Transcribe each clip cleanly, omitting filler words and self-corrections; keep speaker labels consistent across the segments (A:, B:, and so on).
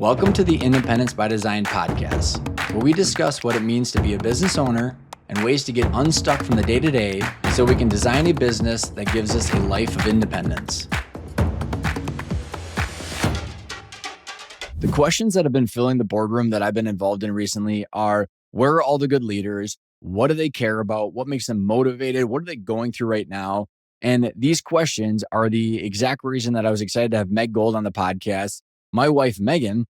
A: Welcome to the Independence by Design podcast, where we discuss what it means to be a business owner and ways to get unstuck from the day-to-day so we can design a business that gives us a life of independence. The questions that have been filling the boardroom that I've been involved in recently are, where are all the good leaders? What do they care about? What makes them motivated? What are they going through right now? And these questions are the exact reason that I was excited to have Meg Gold on the podcast. My wife, Megan,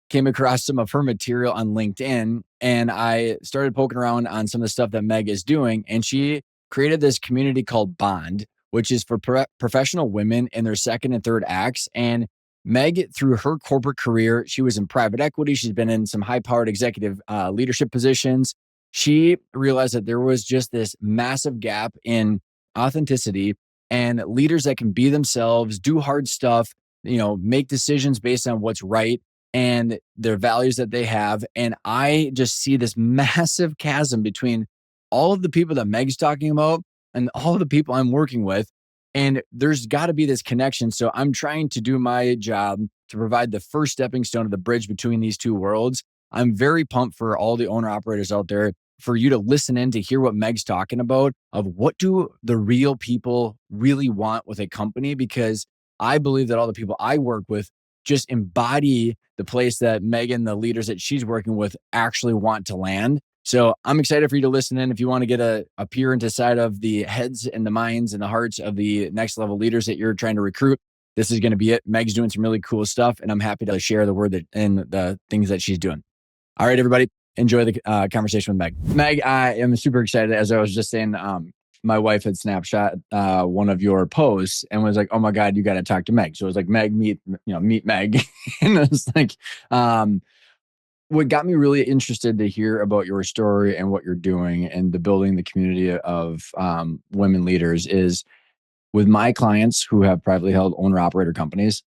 A: came across some of her material on LinkedIn, and I started poking around on some of the stuff that Meg is doing. And she created this community called Bonde, which is for professional women in their second and third acts. And Meg, through her corporate career, she was in private equity. She's been in some high-powered executive leadership positions. She realized that there was just this massive gap in authenticity and leaders that can be themselves, do hard stuff, make decisions based on what's right and their values that they have. And I just see this massive chasm between all of the people that Meg's talking about and all of the people I'm working with. And there's got to be this connection. So I'm trying to do my job to provide the first stepping stone of the bridge between these two worlds. I'm very pumped for all the owner operators out there for you to listen in to hear what Meg's talking about of what do the real people really want with a company, because I believe that all the people I work with just embody the place that Megan, the leaders that she's working with, actually want to land. So I'm excited for you to listen in. If you want to get a peer into side of the heads and the minds and the hearts of the next level leaders that you're trying to recruit, this is going to be it. Meg's doing some really cool stuff, and I'm happy to share the word and the things that she's doing. All right, everybody, enjoy the conversation with Meg. Meg, I am super excited. As I was just saying, my wife had snapshot one of your posts and was like, "Oh my God, you got to talk to Meg." So it was like, "Meg, meet Meg." And it was like, what got me really interested to hear about your story and what you're doing and the building the community of women leaders is with my clients who have privately held owner operator companies.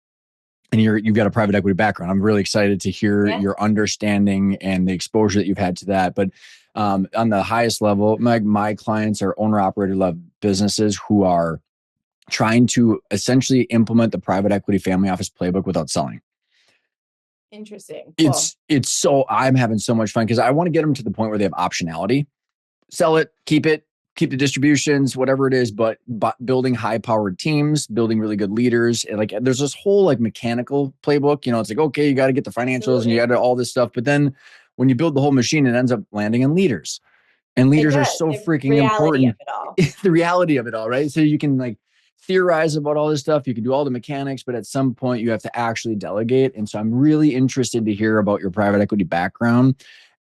A: And you've got a private equity background. I'm really excited to hear your understanding and the exposure that you've had to that. But on the highest level, my clients are owner-operator-led businesses who are trying to essentially implement the private equity family office playbook without selling.
B: Interesting. Cool.
A: It's so I'm having so much fun because I want to get them to the point where they have optionality. Sell it, keep the distributions, whatever it is, but building high-powered teams, building really good leaders. And like, there's this whole like mechanical playbook, it's like, okay, you got to get the financials and you got to all this stuff. But then when you build the whole machine, it ends up landing in leaders. And leaders are so freaking important. The reality of it all, right? So you can like theorize about all this stuff. You can do all the mechanics, but at some point you have to actually delegate. And so I'm really interested to hear about your private equity background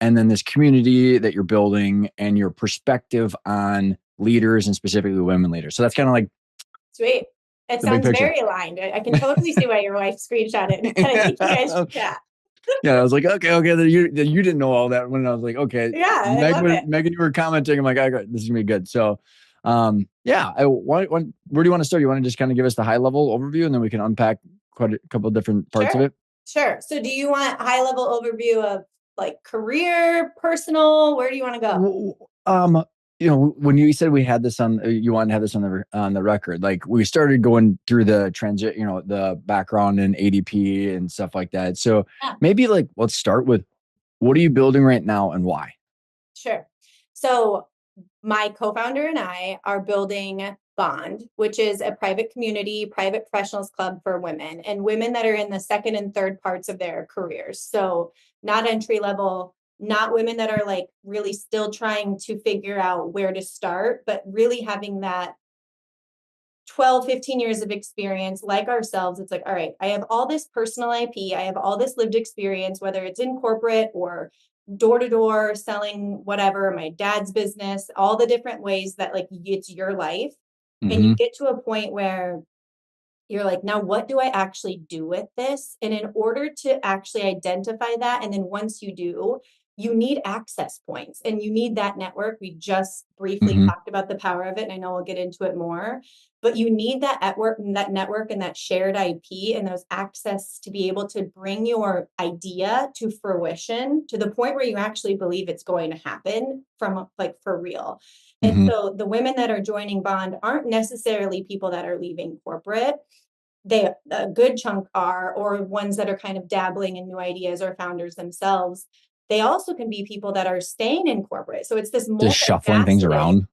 A: and then this community that you're building and your perspective on leaders and specifically women leaders. So that's kind of like
B: sweet. It sounds very aligned. I can totally see why your wife screenshot it and kind of think you guys should chat.
A: Yeah, I was like, okay, you didn't know all that when I was like, okay.
B: Yeah,
A: Megan, you were commenting. I'm like, this is gonna be good. So, where do you want to start? You want to just kind of give us the high level overview, and then we can unpack quite a couple of different parts of it.
B: Sure. So, do you want high level overview of like career, personal? Where do you want to go?
A: When you said we had this on, you want to have this on the record, like we started going through the transit, the background and ADP and stuff like that. So maybe like, let's start with what are you building right now and why?
B: Sure. So my co-founder and I are building Bonde, which is a private community, private professionals club for women and women that are in the second and third parts of their careers. So not entry level, not women that are like really still trying to figure out where to start, but really having that 12, 15 years of experience like ourselves. It's like, all right, I have all this personal IP. I have all this lived experience, whether it's in corporate or door to door selling, whatever, my dad's business, all the different ways that like it's your life. Mm-hmm. And you get to a point where you're like, now what do I actually do with this? And in order to actually identify that, and then once you do, you need access points and you need that network. We just briefly talked about the power of it, and I know we'll get into it more, but you need that network and that shared IP and those access to be able to bring your idea to fruition to the point where you actually believe it's going to happen from like for real. And so the women that are joining Bonde aren't necessarily people that are leaving corporate. a good chunk are, or ones that are kind of dabbling in new ideas or founders themselves. They also can be people that are staying in corporate. So it's this
A: Just shuffling things
B: multifaceted.
A: around.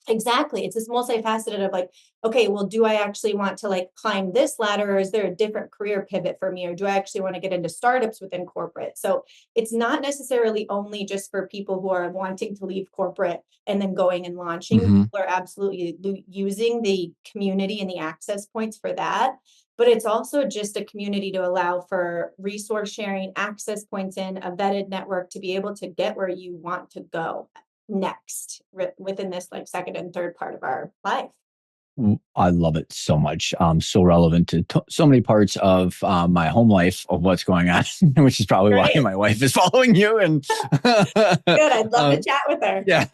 B: Exactly. It's this multifaceted of like, okay, well, do I actually want to like climb this ladder, or is there a different career pivot for me? Or do I actually want to get into startups within corporate? So it's not necessarily only just for people who are wanting to leave corporate and then going and launching.
A: Mm-hmm.
B: People are absolutely using the community and the access points for that. But it's also just a community to allow for resource sharing, access points in a vetted network to be able to get where you want to go next within this like second and third part of our life.
A: I love it so much. So relevant to so many parts of my home life of what's going on, which is probably why
B: Great.
A: my wife is following you. And
B: Good. I'd love to chat with her.
A: yeah.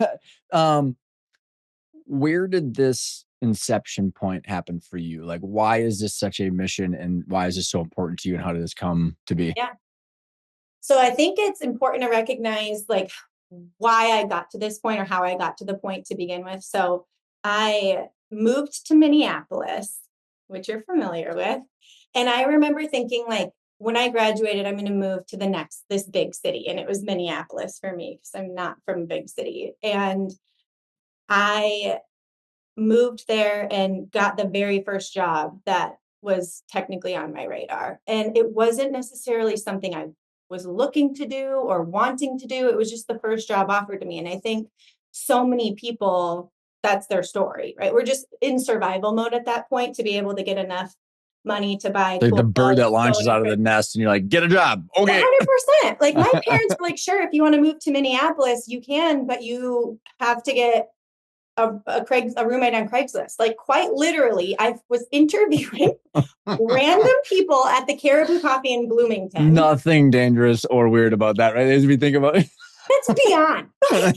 A: Where did this inception point happen for you? Like, why is this such a mission, and why is this so important to you, and how did this come to be?
B: Yeah. So I think it's important to recognize like why I got to this point or how I got to the point to begin with. So I moved to Minneapolis, which you're familiar with. And I remember thinking like when I graduated, I'm going to move to this big city. And it was Minneapolis for me because I'm not from a big city. And I moved there and got the very first job that was technically on my radar. And it wasn't necessarily something I was looking to do or wanting to do. It was just the first job offered to me. And I think so many people, that's their story, right? We're just in survival mode at that point to be able to get enough money to buy
A: Like the
B: cool
A: bird
B: clothes,
A: that launches out of the nest, and you're like, get a job. Okay.
B: 100%. Like my parents were like, sure, if you want to move to Minneapolis, you can, but you have to get a roommate on Craigslist. Like quite literally, I was interviewing random people at the Caribou Coffee in Bloomington.
A: Nothing dangerous or weird about that, right? As we think about it.
B: That's beyond.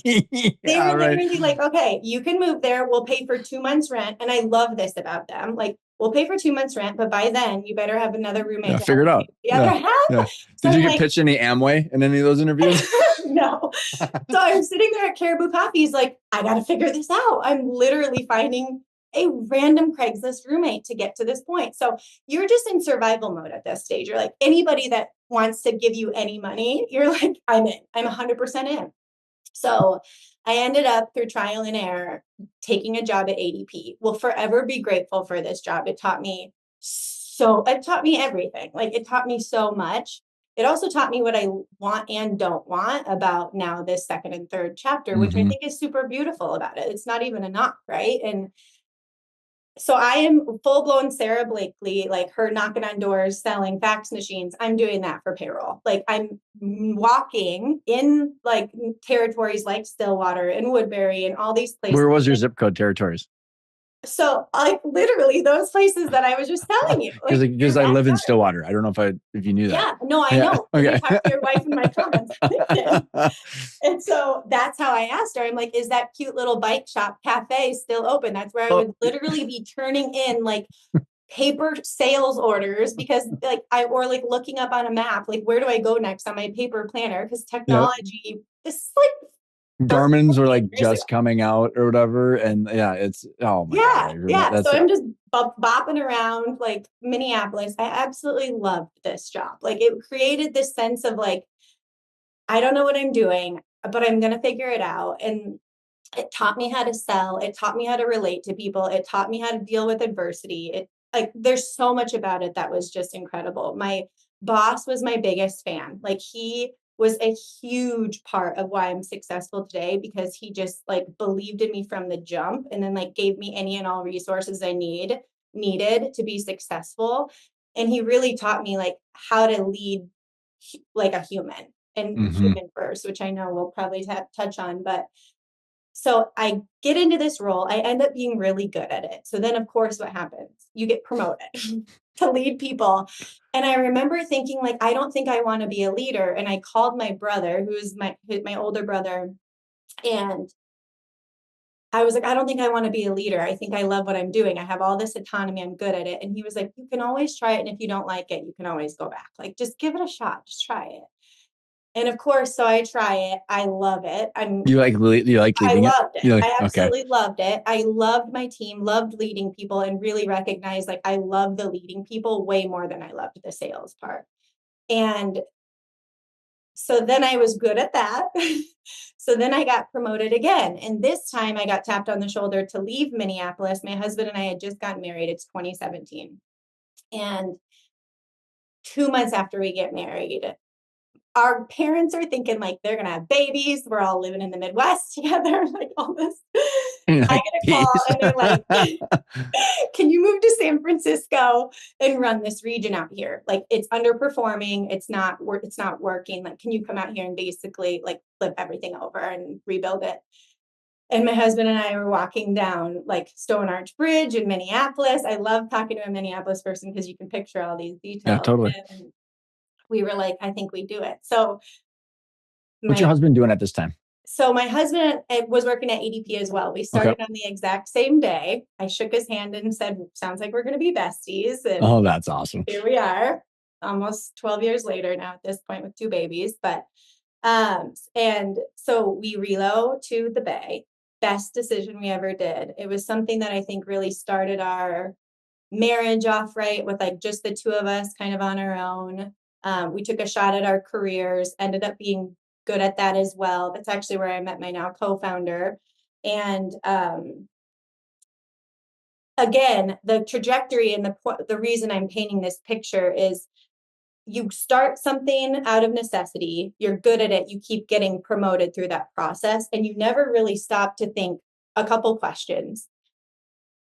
B: They
A: Yeah,
B: were
A: right.
B: literally like, okay, you can move there. We'll pay for 2 months rent. And I love this about them. Like, we'll pay for 2 months rent, but by then you better have another roommate
A: Yeah,
B: to
A: figure
B: help
A: it
B: pay
A: out.
B: the other half.
A: Yeah.
B: So
A: Did
B: I'm
A: you get
B: like,
A: pitched any Amway in any of those interviews?
B: no. So I'm sitting there at Caribou Coffee. He's like, I got to figure this out. I'm literally finding a random Craigslist roommate to get to this point. So you're just in survival mode at this stage. You're like, anybody that wants to give you any money, you're like, I'm in. I'm 100% in. So I ended up through trial and error taking a job at ADP. Will forever be grateful for this job. It taught me everything. Like it taught me so much. It also taught me what I want and don't want about now this second and third chapter, which I
A: Mm-hmm.
B: think is super beautiful about it. It's not even a knock, right? And so I am full blown Sarah Blakely, like her knocking on doors, selling fax machines. I'm doing that for payroll. Like I'm walking in like territories like Stillwater and Woodbury and all these places.
A: Where was your zip code territories?
B: So like literally those places that I was just telling you, like
A: Because I live in Stillwater. I don't know if you knew that.
B: yeah, no, I
A: Yeah.
B: know.
A: Okay.
B: I talked to your wife in my comments. And so that's how I asked her. I'm like, is that cute little bike shop cafe still open? That's where I would literally be turning in like paper sales orders because or like looking up on a map, like where do I go next on my paper planner? Because
A: Yeah.
B: technology, this is like
A: Garmin's were like just coming out or whatever. And yeah, it's, oh my God.
B: Yeah.
A: That's
B: So I'm just bopping around like Minneapolis. I absolutely loved this job. Like it created this sense of like, I don't know what I'm doing, but I'm going to figure it out. And it taught me how to sell. It taught me how to relate to people. It taught me how to deal with adversity. It like there's so much about it that was just incredible. My boss was my biggest fan. Like he was a huge part of why I'm successful today because he just like believed in me from the jump and then like gave me any and all resources I needed to be successful. And he really taught me like how to lead like a human and
A: mm-hmm.
B: human first, which I know we'll probably touch on, but so I get into this role. I end up being really good at it. So then, of course, what happens? You get promoted to lead people. And I remember thinking, like, I don't think I want to be a leader. And I called my brother, who's my older brother, and I was like, I don't think I want to be a leader. I think I love what I'm doing. I have all this autonomy. I'm good at it. And he was like, you can always try it. And if you don't like it, you can always go back. Like, just give it a shot. Just try it. And of course, so I try it. I love it.
A: You like
B: I
A: leading it?
B: loved it.
A: You like,
B: I
A: okay.
B: absolutely loved it. I loved my team, loved leading people, and really recognized like I love the leading people way more than I loved the sales part. And so then I was good at that. So then I got promoted again. And this time I got tapped on the shoulder to leave Minneapolis. My husband and I had just gotten married. It's 2017. And 2 months after we get married, our parents are thinking like they're gonna have babies. We're all living in the Midwest together, like all this.
A: And you're
B: I
A: like,
B: get a call
A: peace.
B: and they're like, can you move to San Francisco and run this region out here? Like it's underperforming. It's not working. Like, can you come out here and basically like flip everything over and rebuild it? And my husband and I were walking down like Stone Arch Bridge in Minneapolis. I love talking to a Minneapolis person because you can picture all these
A: Yeah,
B: details.
A: totally.
B: And we were like, I think we do it. So
A: What's your
B: my
A: husband doing at this time?
B: So my husband was working at ADP as well. We
A: Okay.
B: started on the exact same day. I shook his hand and said, sounds like we're going to be besties. And
A: Oh, that's awesome.
B: here we are, almost 12 years later now at this point with 2 babies. But and so we relo to the Bay. Best decision we ever did. It was something that I think really started our marriage off right with like just the two of us kind of on our own. We took a shot at our careers, ended up being good at that as well. That's actually where I met my now co-founder. And again, the trajectory and the reason I'm painting this picture is you start something out of necessity, you're good at it, you keep getting promoted through that process, and you never really stop to think a couple questions.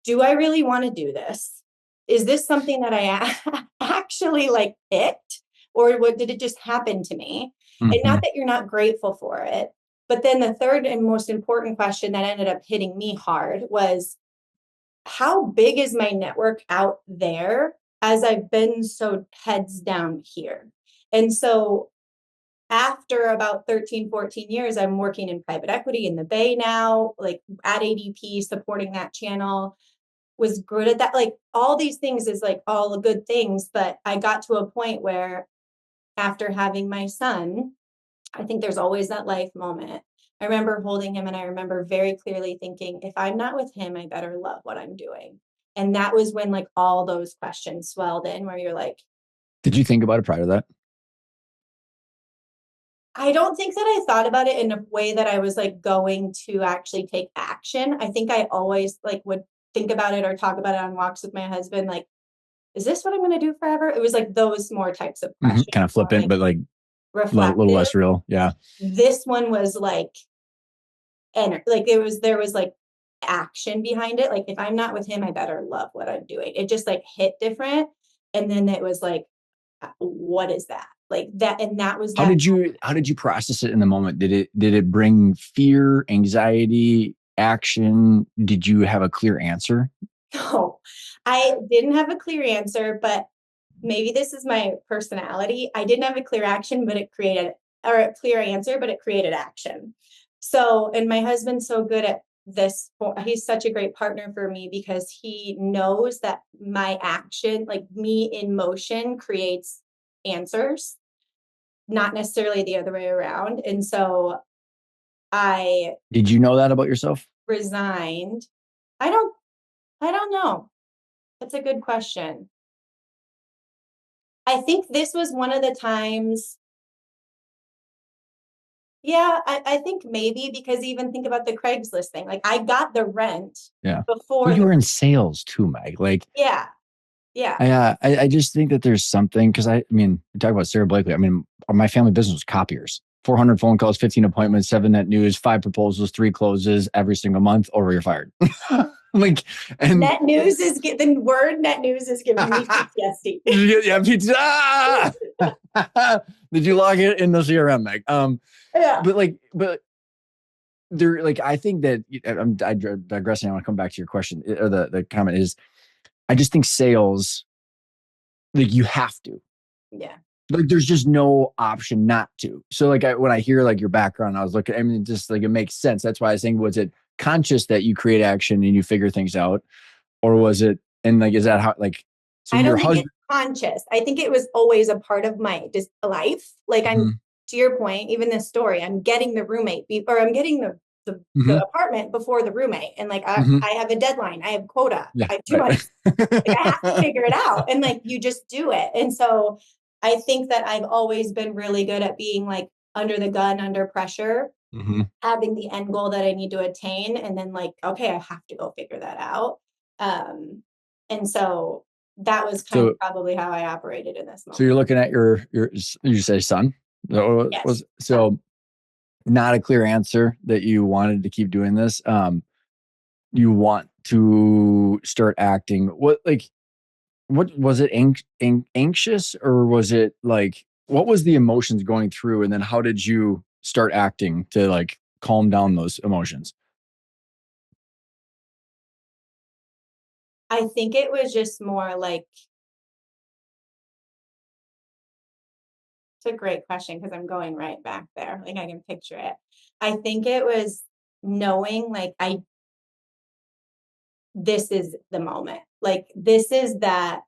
B: Do I really want to do this? Is this something that I actually like picked? Or what did it just happen to me? And
A: Mm-hmm.
B: not that you're not grateful for it. But then the third and most important question that ended up hitting me hard was, how big is my network out there as I've been so heads down here? And so after about 13, 14 years, I'm working in private equity in the Bay now, like at ADP, supporting that channel, was good at that. Like all these things is like all the good things. But I got to a point where after having my son, I think there's always that life moment. I remember holding him and I remember very clearly thinking, if I'm not with him, I better love what I'm doing. And that was when like all those questions swelled in where you're like,
A: Did you think about it prior to that?
B: I don't think that I thought about it in a way that I was like going to actually take action. I think I always like would think about it or talk about it on walks with my husband, like, is this what I'm going to do forever? It was like those more types of
A: Mm-hmm.
B: questions,
A: Kind of
B: more
A: flippant,
B: like
A: but like little
B: reflective.
A: less real. Yeah.
B: This one was like, and like there was like action behind it. Like if I'm not with him, I better love what I'm doing. It just like hit different. And then it was like, what is that? Like that, and that was that.
A: How did you process it in the moment? Did it bring fear, anxiety, action? Did you have a clear answer?
B: No, I didn't have a clear answer, but maybe this is my personality. I didn't have a clear action, but it created, or a clear answer, but it created action. So, and my husband's so good at this. He's such a great partner for me because he knows that my action, like me in motion, creates answers, not necessarily the other way around. And so I
A: Did you know that about yourself?
B: resigned. I don't, I don't know. That's a good question. I think this was one of the times. Yeah, I think maybe because even think about the Craigslist thing. Like I got the rent
A: Yeah.
B: before
A: Well, you
B: the,
A: were in sales too, Meg. Like,
B: yeah, yeah,
A: I just think that there's something because I mean, we talk about Sarah Blakely. I mean, my family business was copiers. 400 phone calls, 15 appointments, 7 net news, 5 proposals, 3 closes every single month, or you're fired. Like, and
B: net news is the word net news is giving me PTSD.
A: yeah, pizza. Did you log it in the CRM, Meg?
B: Yeah.
A: But there, like, I think that I'm digressing. I want to come back to your question or the comment is, I just think sales, like, you have to.
B: Yeah.
A: Like, there's just no option not to. So, like, when I hear like your background, I was looking. I mean, just like it makes sense. That's why I was saying, was it conscious that you create action and you figure things out, or was it? And like, is that how? Like, so
B: I
A: your
B: don't think
A: husband?
B: it's conscious. I think it was always a part of my just life. Like I'm
A: Mhm.
B: to your point, even this story, I'm getting the roommate or I'm getting the apartment before the roommate. And like, I have a deadline, I have quota,
A: Yeah,
B: I have 2
A: right.
B: months, like I have to figure it out. And like, you just do it. And so I think that I've always been really good at being like under the gun, under pressure, having the end goal that I need to attain. And then like, okay, I have to go figure that out. And so that was kind of probably how I operated in this moment.
A: So you're looking at you say son?
B: Yes.
A: So not a clear answer that you wanted to keep doing this. You want to start acting. What was it? Anxious, or was it like, what was the emotions going through, and then how did you start acting to like calm down those emotions?
B: I think it was just more like, it's a great question because I'm going right back there. Like I can picture it. I think it was knowing like this is the moment. Like this is that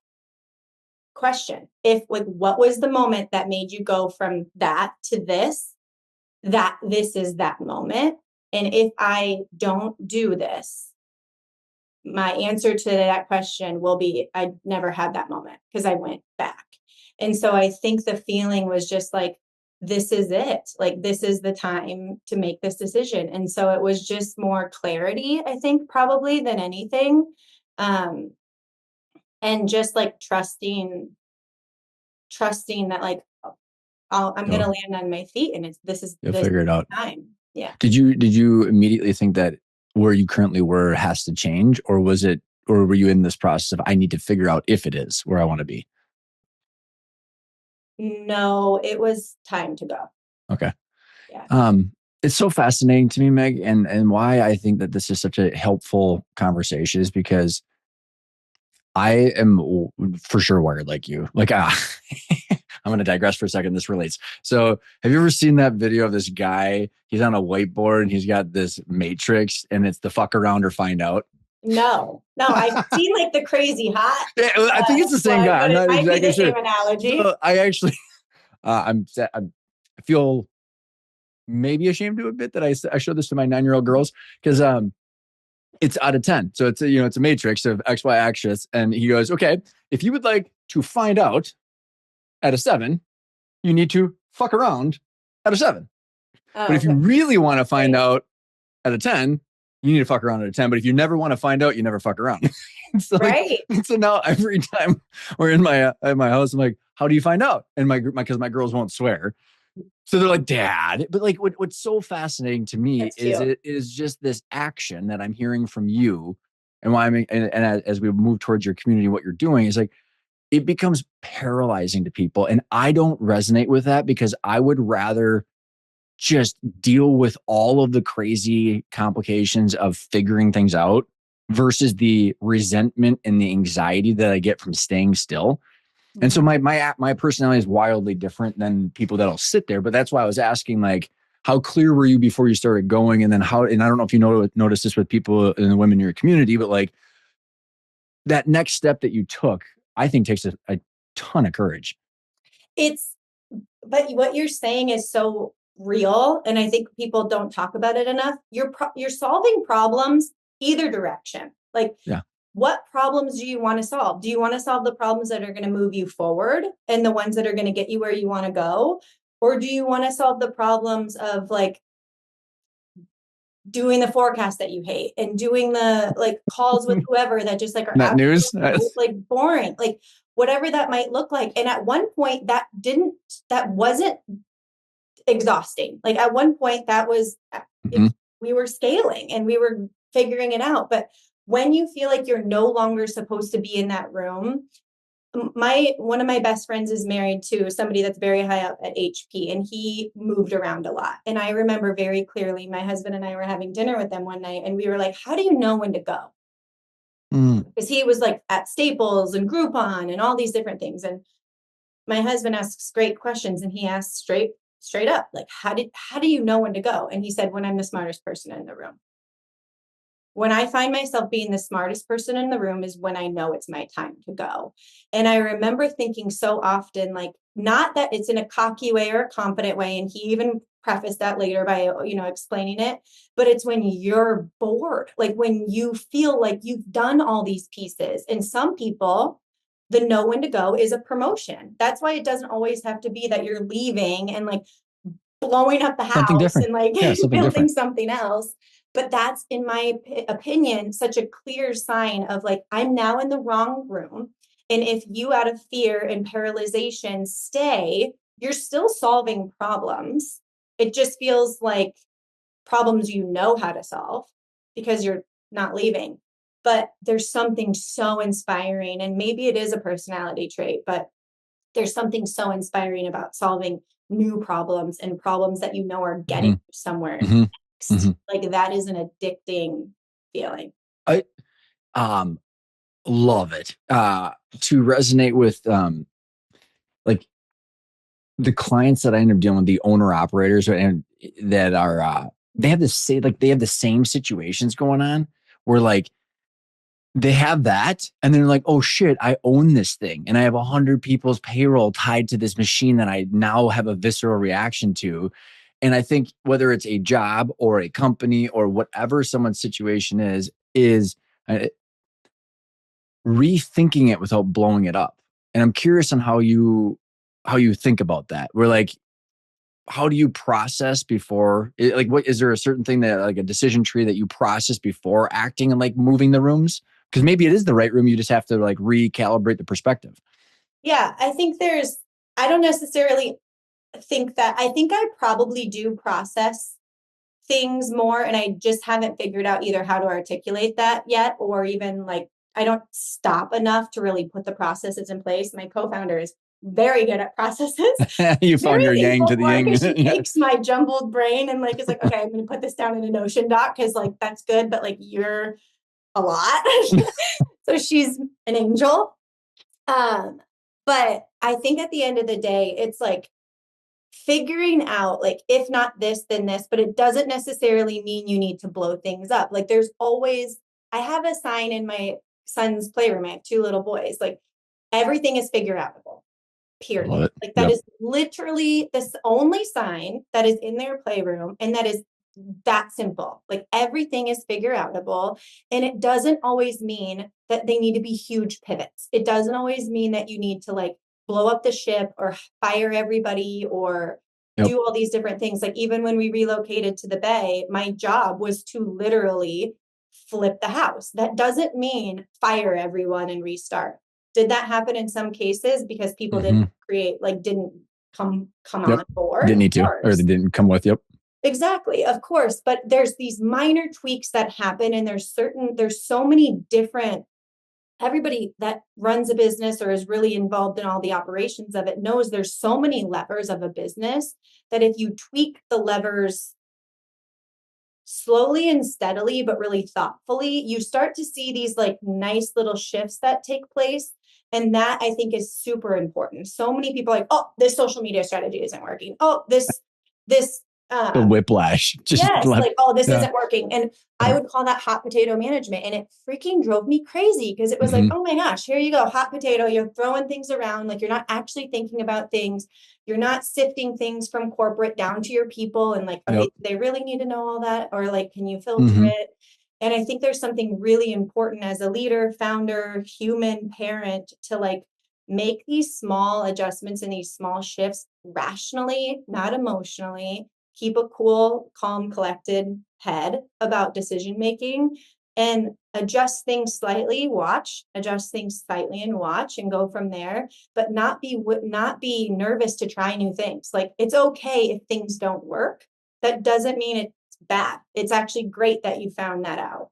B: question. If like, what was the moment that made you go from that to this, that this is that moment. And if I don't do this, my answer to that question will be, I never had that moment because I went back. And so I think the feeling was just like, this is it. Like, this is the time to make this decision. And so it was just more clarity, I think, probably than anything. And just like trusting that like, I'm going to land on my feet and
A: You'll
B: this
A: figure it out.
B: time. Yeah.
A: Did you immediately think that where you currently were has to change, or were you in this process of, I need to figure out if it is where I want to be?
B: No, it was time to go.
A: Okay.
B: Yeah.
A: It's so fascinating to me, Meg, and why I think that this is such a helpful conversation is because I am for sure wired like you. Like, I'm going to digress for a second. This relates. So, have you ever seen that video of this guy? He's on a whiteboard and he's got this matrix, and it's the fuck around or find out.
B: No, I've seen like the crazy hot.
A: Yeah, I think it's the same guy.
B: But
A: I'm
B: it
A: not
B: might be
A: exactly
B: the
A: sure.
B: same analogy.
A: So I actually, I feel maybe ashamed to admit that I showed this to my 9-year-old girls because it's out of 10. So it's a matrix of X, Y axis. And he goes, okay, if you would like to find out at a 7, you need to fuck around at a 7. But if you really want to find out at a 10, you need to fuck around at a 10. But if you never want to find out, you never fuck around. So, so now every time we're in my house, I'm like, how do you find out? And because my girls won't swear. So they're like, Dad. But like, what's so fascinating to me is it is just this action that I'm hearing from you, and why and as we move towards your community, what you're doing is like, it becomes paralyzing to people, and I don't resonate with that because I would rather just deal with all of the crazy complications of figuring things out versus the resentment and the anxiety that I get from staying still. And so my personality is wildly different than people that'll sit there. But that's why I was asking, like, how clear were you before you started going? And then and I don't know if you notice this with people and the women in your community, but like that next step that you took, I think takes a ton of courage.
B: But what you're saying is so real. And I think people don't talk about it enough. You're solving problems either direction. Like,
A: yeah.
B: What problems do you want to solve? Do you want to solve the problems that are going to move you forward and the ones that are going to get you where you want to go? Or do you want to solve the problems of like doing the forecast that you hate and doing the like calls with whoever that just like are
A: that news
B: like boring, like whatever that might look like. And at one point that wasn't exhausting. Like at one point that was, we were scaling and we were figuring it out. But when you feel like you're no longer supposed to be in that room, one of my best friends is married to somebody that's very high up at HP, and he moved around a lot. And I remember very clearly, my husband and I were having dinner with them one night, and we were like, how do you know when to go? Because he was like at Staples and Groupon and all these different things. And my husband asks great questions, and he asks straight up, like, how do you know when to go? And he said, when I'm the smartest person in the room. when I find myself being the smartest person in the room is when I know it's my time to go. And I remember thinking so often, like, not that it's in a cocky way or a confident way. And he even prefaced that later by, explaining it, but it's when you're bored, like when you feel like you've done all these pieces. And some people, the know when to go is a promotion. That's why it doesn't always have to be that you're leaving and like blowing up the
A: Something
B: house
A: different.
B: and like
A: Yeah, something
B: building
A: different.
B: something else. But that's, in my opinion, such a clear sign of like, I'm now in the wrong room. And if you, out of fear and paralyzation, stay, you're still solving problems. It just feels like problems you know how to solve because you're not leaving. But there's something so inspiring, and maybe it is a personality trait, but there's something so inspiring about solving new problems and problems that are getting
A: Mhm.
B: somewhere
A: Mhm.
B: next.
A: Mhm.
B: Like that is an addicting feeling.
A: I um love it. To resonate with like the clients that I end up dealing with, the owner operators, and that are they have the same, like they have the same situations going on where like they have that and they're like, oh shit, I own this thing and I have 100 people's payroll tied to this machine that I now have a visceral reaction to. And I think whether it's a job or a company or whatever someone's situation is uh, rethinking it without blowing it up. And I'm curious on how you think about that. We're like, how do you process before like what is there a certain thing that like a decision tree that you process before acting and like moving the rooms? Because maybe it is the right room. You just have to like recalibrate the perspective.
B: Yeah, I don't necessarily think that, I think I probably do process things more, and I just haven't figured out either how to articulate that yet, or even like I don't stop enough to really put the processes in place. My co-founder is very good at processes.
A: You found
B: Very
A: your yang
B: thankful
A: to the
B: for her
A: yang.
B: because she
A: Yeah.
B: takes my jumbled brain and like is like, okay, I'm gonna put this down in a Notion doc because like that's good, but like you're a lot. So she's an angel. Um, but I think at the end of the day, it's like figuring out like if not this then this, but it doesn't necessarily mean you need to blow things up. Like there's always, I have a sign in my son's playroom. I have two little boys, like everything is figure outable,
A: Love
B: period.
A: it.
B: Like that
A: Yep.
B: is literally the only sign that is in their playroom, and that is that simple. Like everything is figure outable, and it doesn't always mean that they need to be huge pivots. It doesn't always mean that you need to like blow up the ship or fire everybody or
A: Yep.
B: do all these different things. Like even when we relocated to the Bay, my job was to literally flip the house. That doesn't mean fire everyone and restart. Did that happen in some cases because people
A: Hmm.
B: didn't come
A: Yep.
B: on board?
A: Didn't
B: Of
A: need to, or they
B: course.
A: didn't come with. Yep.
B: Exactly, of course, but there's these minor tweaks that happen, and there's so many different, everybody that runs a business or is really involved in all the operations of it knows there's so many levers of a business that if you tweak the levers slowly and steadily, but really thoughtfully, you start to see these like nice little shifts that take place. And that I think is super important. So many people are like, oh, this social media strategy isn't working. Oh, this,
A: The
B: um,
A: whiplash. Just
B: yes,
A: let.
B: like, oh, this
A: Yeah.
B: isn't working. And I
A: Yeah.
B: would call that hot potato management. And it freaking drove me crazy because it was like,
A: Hmm.
B: oh my gosh, here you go, hot potato. You're throwing things around. Like you're not actually thinking about things. You're not sifting things from corporate down to your people. And like, okay,
A: Yep.
B: do they really need to know all that? Or like, can you filter
A: Hmm.
B: it? And I think there's something really important as a leader, founder, human parent to like make these small adjustments and these small shifts rationally, not emotionally. Keep a cool, calm, collected head about decision making and adjust things slightly, adjust things slightly and watch and go from there, but not be nervous to try new things. Like it's okay if things don't work. That doesn't mean it's bad. It's actually great that you found that out.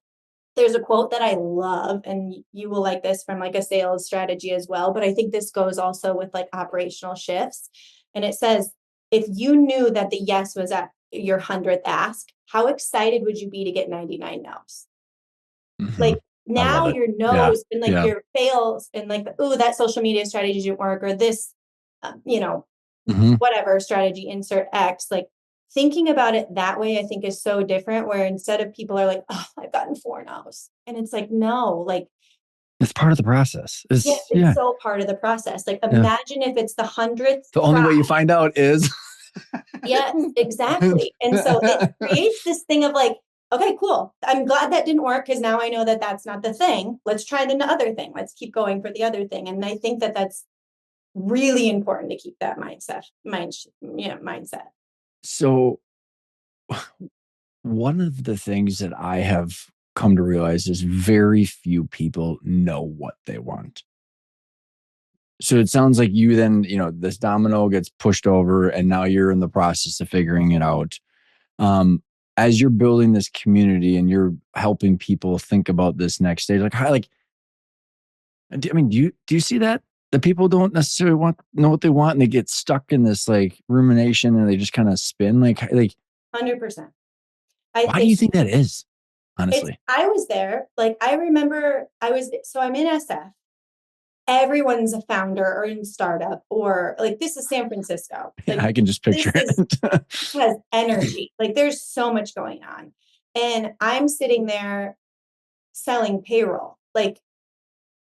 B: There's a quote that I love, and you will like this from like a sales strategy as well, but I think this goes also with like operational shifts. And it says, if you knew that the yes was at your 100th ask, how excited would you be to get 99 no's?
A: Hmm.
B: Like
A: I love
B: now
A: it.
B: your
A: Yeah.
B: no's and like
A: Yeah.
B: your fails and like, oh, that social media strategy didn't work, or this, uh, you know,
A: Hmm.
B: whatever strategy, insert X, like thinking about it that way, I think is so different, where instead of people are like, oh, I've gotten 4 no's. And it's like, no, like,
A: It's part of the process.
B: yes,
A: It's
B: it's so part of the process. Like,
A: yeah.
B: imagine if it's the 100th
A: The only
B: try.
A: way you find out is
B: Yes, exactly. And so it creates this thing of like, okay, cool. I'm glad that didn't work because now I know that that's not the thing. Let's try the other thing. Let's keep going for the other thing. And I think that that's really important to keep that mindset.
A: So one of the things that I have come to realize is very few people know what they want. So it sounds like you then, this domino gets pushed over and now you're in the process of figuring it out. Um, as you're building this community and you're helping people think about this next stage, like how, like, I mean, do you see that? The people don't necessarily know what they want and they get stuck in this like rumination and they just kind of spin like
B: 100%.
A: why do you think that is? Honestly.
B: I was there. Like, I remember so I'm in SF. Everyone's a founder or in startup, or like, this is San Francisco. Like,
A: I can just picture it.
B: Has energy. Like, there's so much going on. And I'm sitting there selling payroll, like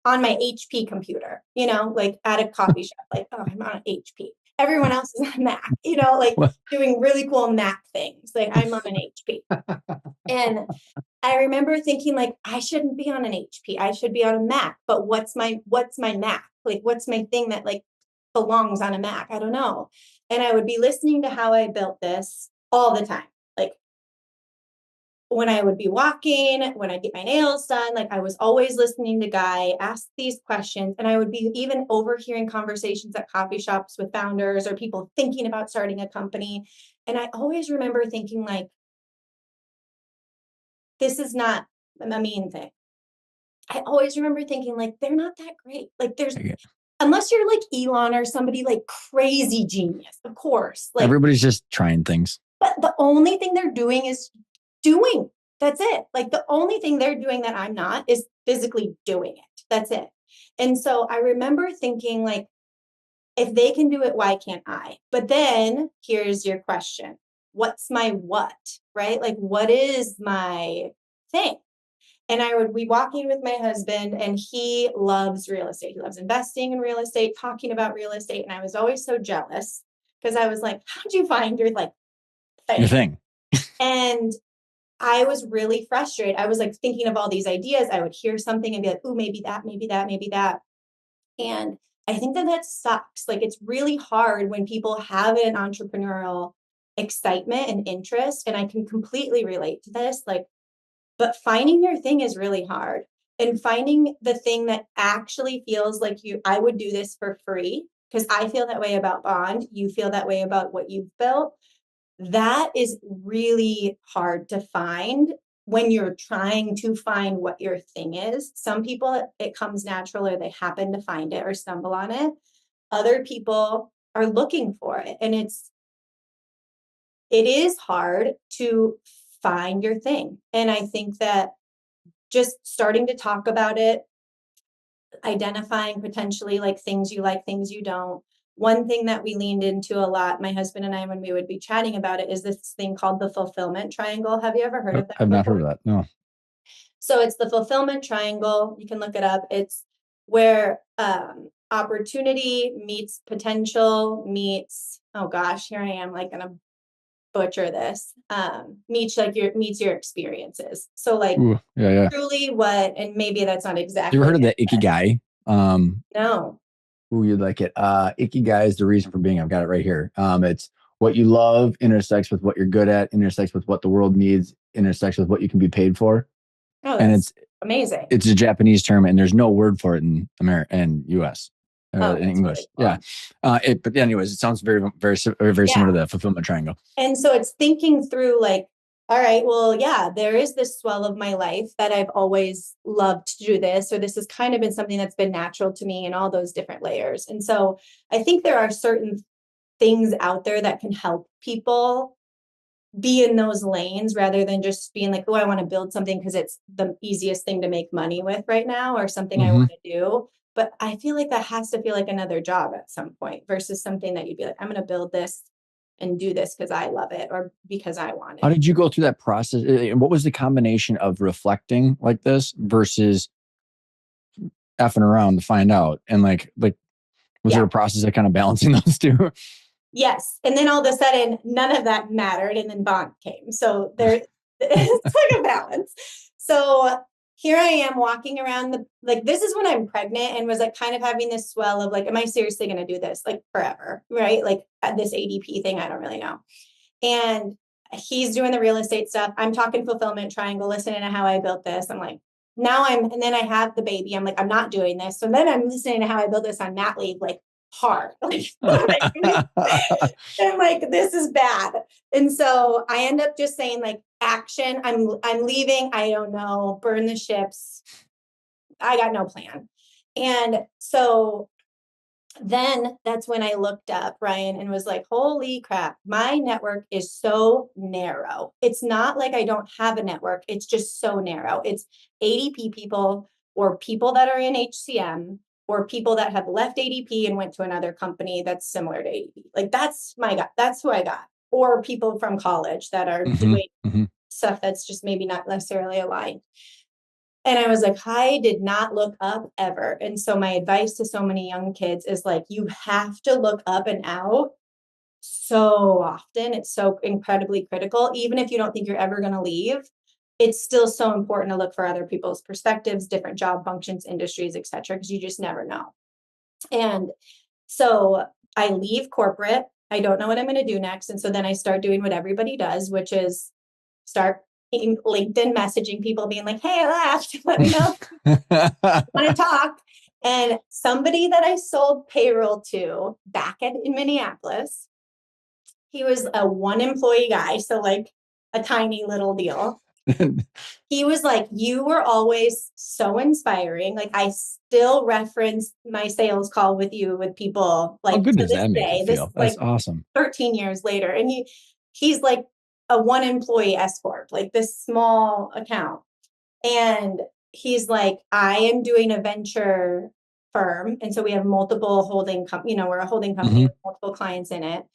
B: on my HP computer, like at a coffee shop, like, oh, I'm on an HP. Everyone else is on Mac, like doing really cool Mac things. Like, I'm on an HP. And I remember thinking, like, I shouldn't be on an HP. I should be on a Mac. But what's my Mac? Like, what's my thing that like belongs on a Mac? I don't know. And I would be listening to how I built this all the time. Like, when I would be walking, when I get my nails done, like, I was always listening to Guy ask these questions. And I would be even overhearing conversations at coffee shops with founders or people thinking about starting a company. And I always remember thinking, like, this is not a mean thing. I always remember thinking, like, they're not that great. Like, unless you're like Elon or somebody like crazy genius, of course. Like,
A: everybody's just trying things.
B: But the only thing they're doing is doing. That's it. Like, the only thing they're doing that I'm not is physically doing it. That's it. And so I remember thinking, like, if they can do it, why can't I? But then here's your question. What's my what, right? Like, what is my thing? And I would be walking with my husband, and he loves real estate. He loves investing in real estate, talking about real estate. And I was always so jealous because I was like, how'd you find your like thing?
A: Your thing.
B: And I was really frustrated. I was like thinking of all these ideas. I would hear something and be like, oh, maybe that, maybe that, maybe that. And I think that sucks. Like, it's really hard when people have an entrepreneurial excitement and interest. And I can completely relate to this. Like, but finding your thing is really hard. And finding the thing that actually feels like I would do this for free, because I feel that way about Bond. You feel that way about what you've built. That is really hard to find when you're trying to find what your thing is. Some people, it comes natural, or they happen to find it or stumble on it. Other people are looking for it. And it is hard to find your thing. And I think that just starting to talk about it, identifying potentially like things you like, things you don't. One thing that we leaned into a lot, my husband and I, when we would be chatting about it, is this thing called the fulfillment triangle. Have you ever heard of that?
A: I've not heard of that. No.
B: So it's the fulfillment triangle. You can look it up. It's where opportunity meets potential meets, oh gosh, here I am like gonna butcher this, meets your experiences. So like,
A: Ooh, yeah.
B: truly what, and maybe that's not exactly.
A: You ever heard of the Ikigai?
B: No.
A: Ooh, you'd like it. Ikigai is the reason for being. I've got it right here. It's what you love intersects with what you're good at, intersects with what the world needs, intersects with what you can be paid for.
B: Oh,
A: and
B: that's amazing.
A: It's a Japanese term, and there's no word for it in America and US. In English. Really cool. Yeah. But anyways, it sounds very, very, very similar to the fulfillment triangle.
B: And so it's thinking through like, all right, well, yeah, there is this swell of my life that I've always loved to do this, or this has kind of been something that's been natural to me in all those different layers. And so I think there are certain things out there that can help people be in those lanes rather than just being like, oh, I want to build something because it's the easiest thing to make money with right now, or something I want to do. But I feel like that has to feel like another job at some point versus something that you'd be like, I'm going to build this and do this because I love it or because I want
A: How
B: it.
A: did you go through that process? What was the combination of reflecting like this versus effing around to find out? And like, was there
B: Yeah.
A: a process of kind of balancing those two?
B: Yes. And then all of a sudden, none of that mattered. And then Bonde came. So there, it's like a balance. So here I am walking around this is when I'm pregnant and was like kind of having this swell of like, am I seriously going to do this like forever? Right. Like this ADP thing, I don't really know. And he's doing the real estate stuff. I'm talking fulfillment triangle, listening to how I built this. I'm like, and then I have the baby. I'm like, I'm not doing this. So then I'm listening to how I built this on mat leave, like hard. Like, I'm like, this is bad. And so I end up just saying like action. I'm leaving. I don't know, burn the ships. I got no plan. And so then that's when I looked up, Ryan, and was like, holy crap, my network is so narrow. It's not like I don't have a network. It's just so narrow. It's ADP people or people that are in HCM or people that have left ADP and went to another company that's similar to ADP. Like that's who I got. Or people from college that are doing stuff that's just maybe not necessarily aligned. And I was like, I did not look up ever. And so my advice to so many young kids is like, you have to look up and out so often. It's so incredibly critical. Even if you don't think you're ever going to leave, it's still so important to look for other people's perspectives, different job functions, industries, et cetera, because you just never know. And so I leave corporate. I don't know what I'm going to do next. And so then I start doing what everybody does, which is start LinkedIn messaging people being like, hey, I left, let me know. Want to talk. And somebody that I sold payroll to in Minneapolis, he was a one employee guy. So like a tiny little deal. He was like, you were always so inspiring. Like I still reference my sales call with you with people like
A: How good
B: to
A: does
B: this
A: that make you
B: day, this
A: feel? That's
B: like
A: awesome.
B: 13 years later. And he's like a one employee S corp, like this small account. And he's like, I am doing a venture firm. And so we have multiple holding we're a holding company with multiple clients in it.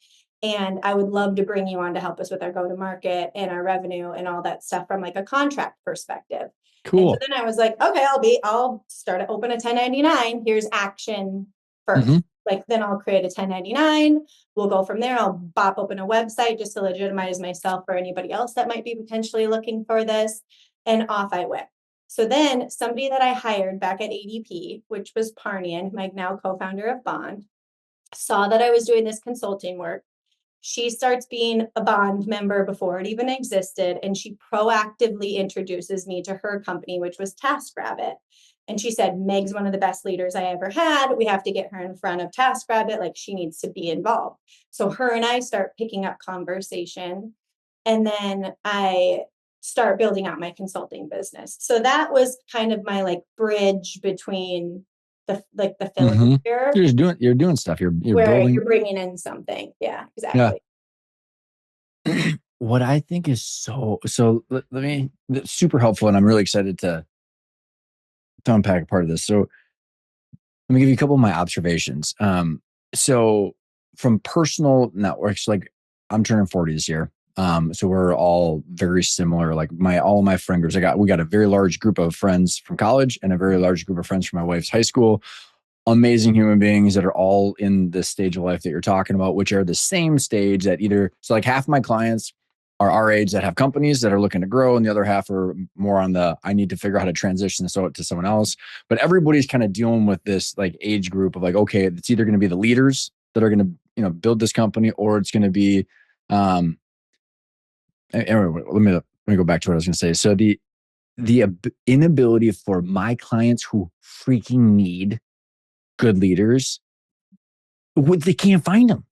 B: And I would love to bring you on to help us with our go to market and our revenue and all that stuff from like a contract perspective. And so
A: Cool.
B: then I was like, okay, I'll start to open a 1099. Here's action first. Like then I'll create a 1099. We'll go from there. I'll bop open a website just to legitimize myself for anybody else that might be potentially looking for this. And off I went. So then somebody that I hired back at ADP, which was Parnian, my now co-founder of Bonde, saw that I was doing this consulting work. She starts being a Bonde member before it even existed. And she proactively introduces me to her company, which was TaskRabbit. And she said, Meg's one of the best leaders I ever had. We have to get her in front of TaskRabbit. Like she needs to be involved. So her and I start picking up conversation. And then I start building out my consulting business. So that was kind of my like bridge between the filling here.
A: You're doing stuff. You're
B: where
A: building.
B: you're bringing in something. Yeah,
A: Yeah.
B: exactly.
A: What I think is let me, super helpful. And I'm really excited to unpack a part of this. So let me give you a couple of my observations. So from personal networks, like I'm turning 40 this year. So we're all very similar. Like all of my friend groups, we got a very large group of friends from college and a very large group of friends from my wife's high school. Amazing human beings that are all in this stage of life that you're talking about, which are the same stage that so like half my clients are our age that have companies that are looking to grow, and the other half are more on I need to figure out how to transition this to someone else. But everybody's kind of dealing with this like age group of like, okay, it's either going to be the leaders that are going to build this company, or it's going to be anyway, let me go back to what I was going to say. So the inability for my clients who freaking need good leaders, they can't find them.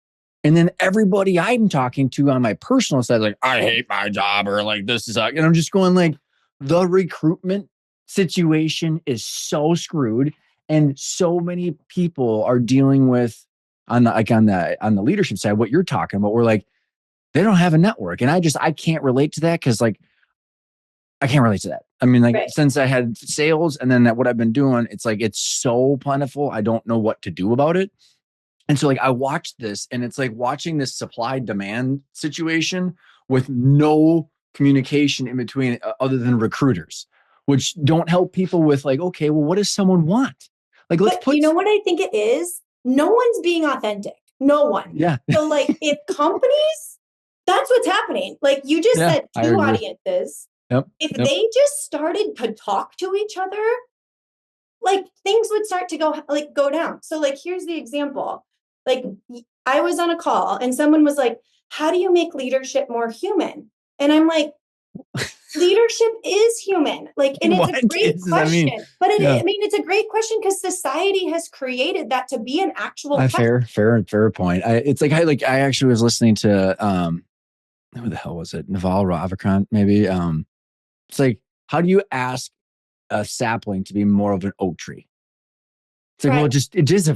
A: And then everybody I'm talking to on my personal side, like, I hate my job, or like, this is, and I'm just going like, the recruitment situation is so screwed. And so many people are dealing with on the leadership side, what you're talking about, we're like, they don't have a network. And I can't relate to that. Cause like, I can't relate to that. I mean, like since I had sales and then what I've been doing, it's like, it's so plentiful. I don't know what to do about it. And so like I watched this and it's like watching this supply demand situation with no communication in between other than recruiters, which don't help people with like, okay, well, what does someone want? Like, let's
B: But you
A: put,
B: know what I think it is? No one's being authentic. No one.
A: yeah,
B: So like if companies, that's what's happening. Like you just
A: yeah,
B: said
A: I
B: two
A: agree.
B: audiences.
A: Yep.
B: If
A: Yep.
B: they just started to talk to each other, like things would start to go down. So like here's the example. Like I was on a call and someone was like, "How do you make leadership more human?" And I'm like, leadership is human. Like, and it's
A: What
B: a great
A: does that mean?
B: question. But
A: Yeah.
B: I mean, it's a great question because society has created that to be an actual question.
A: Fair point. I actually was listening to who the hell was it? Naval Ravikant, maybe. It's like, how do you ask a sapling to be more of an oak tree? It's like, well,
B: Right.
A: it's a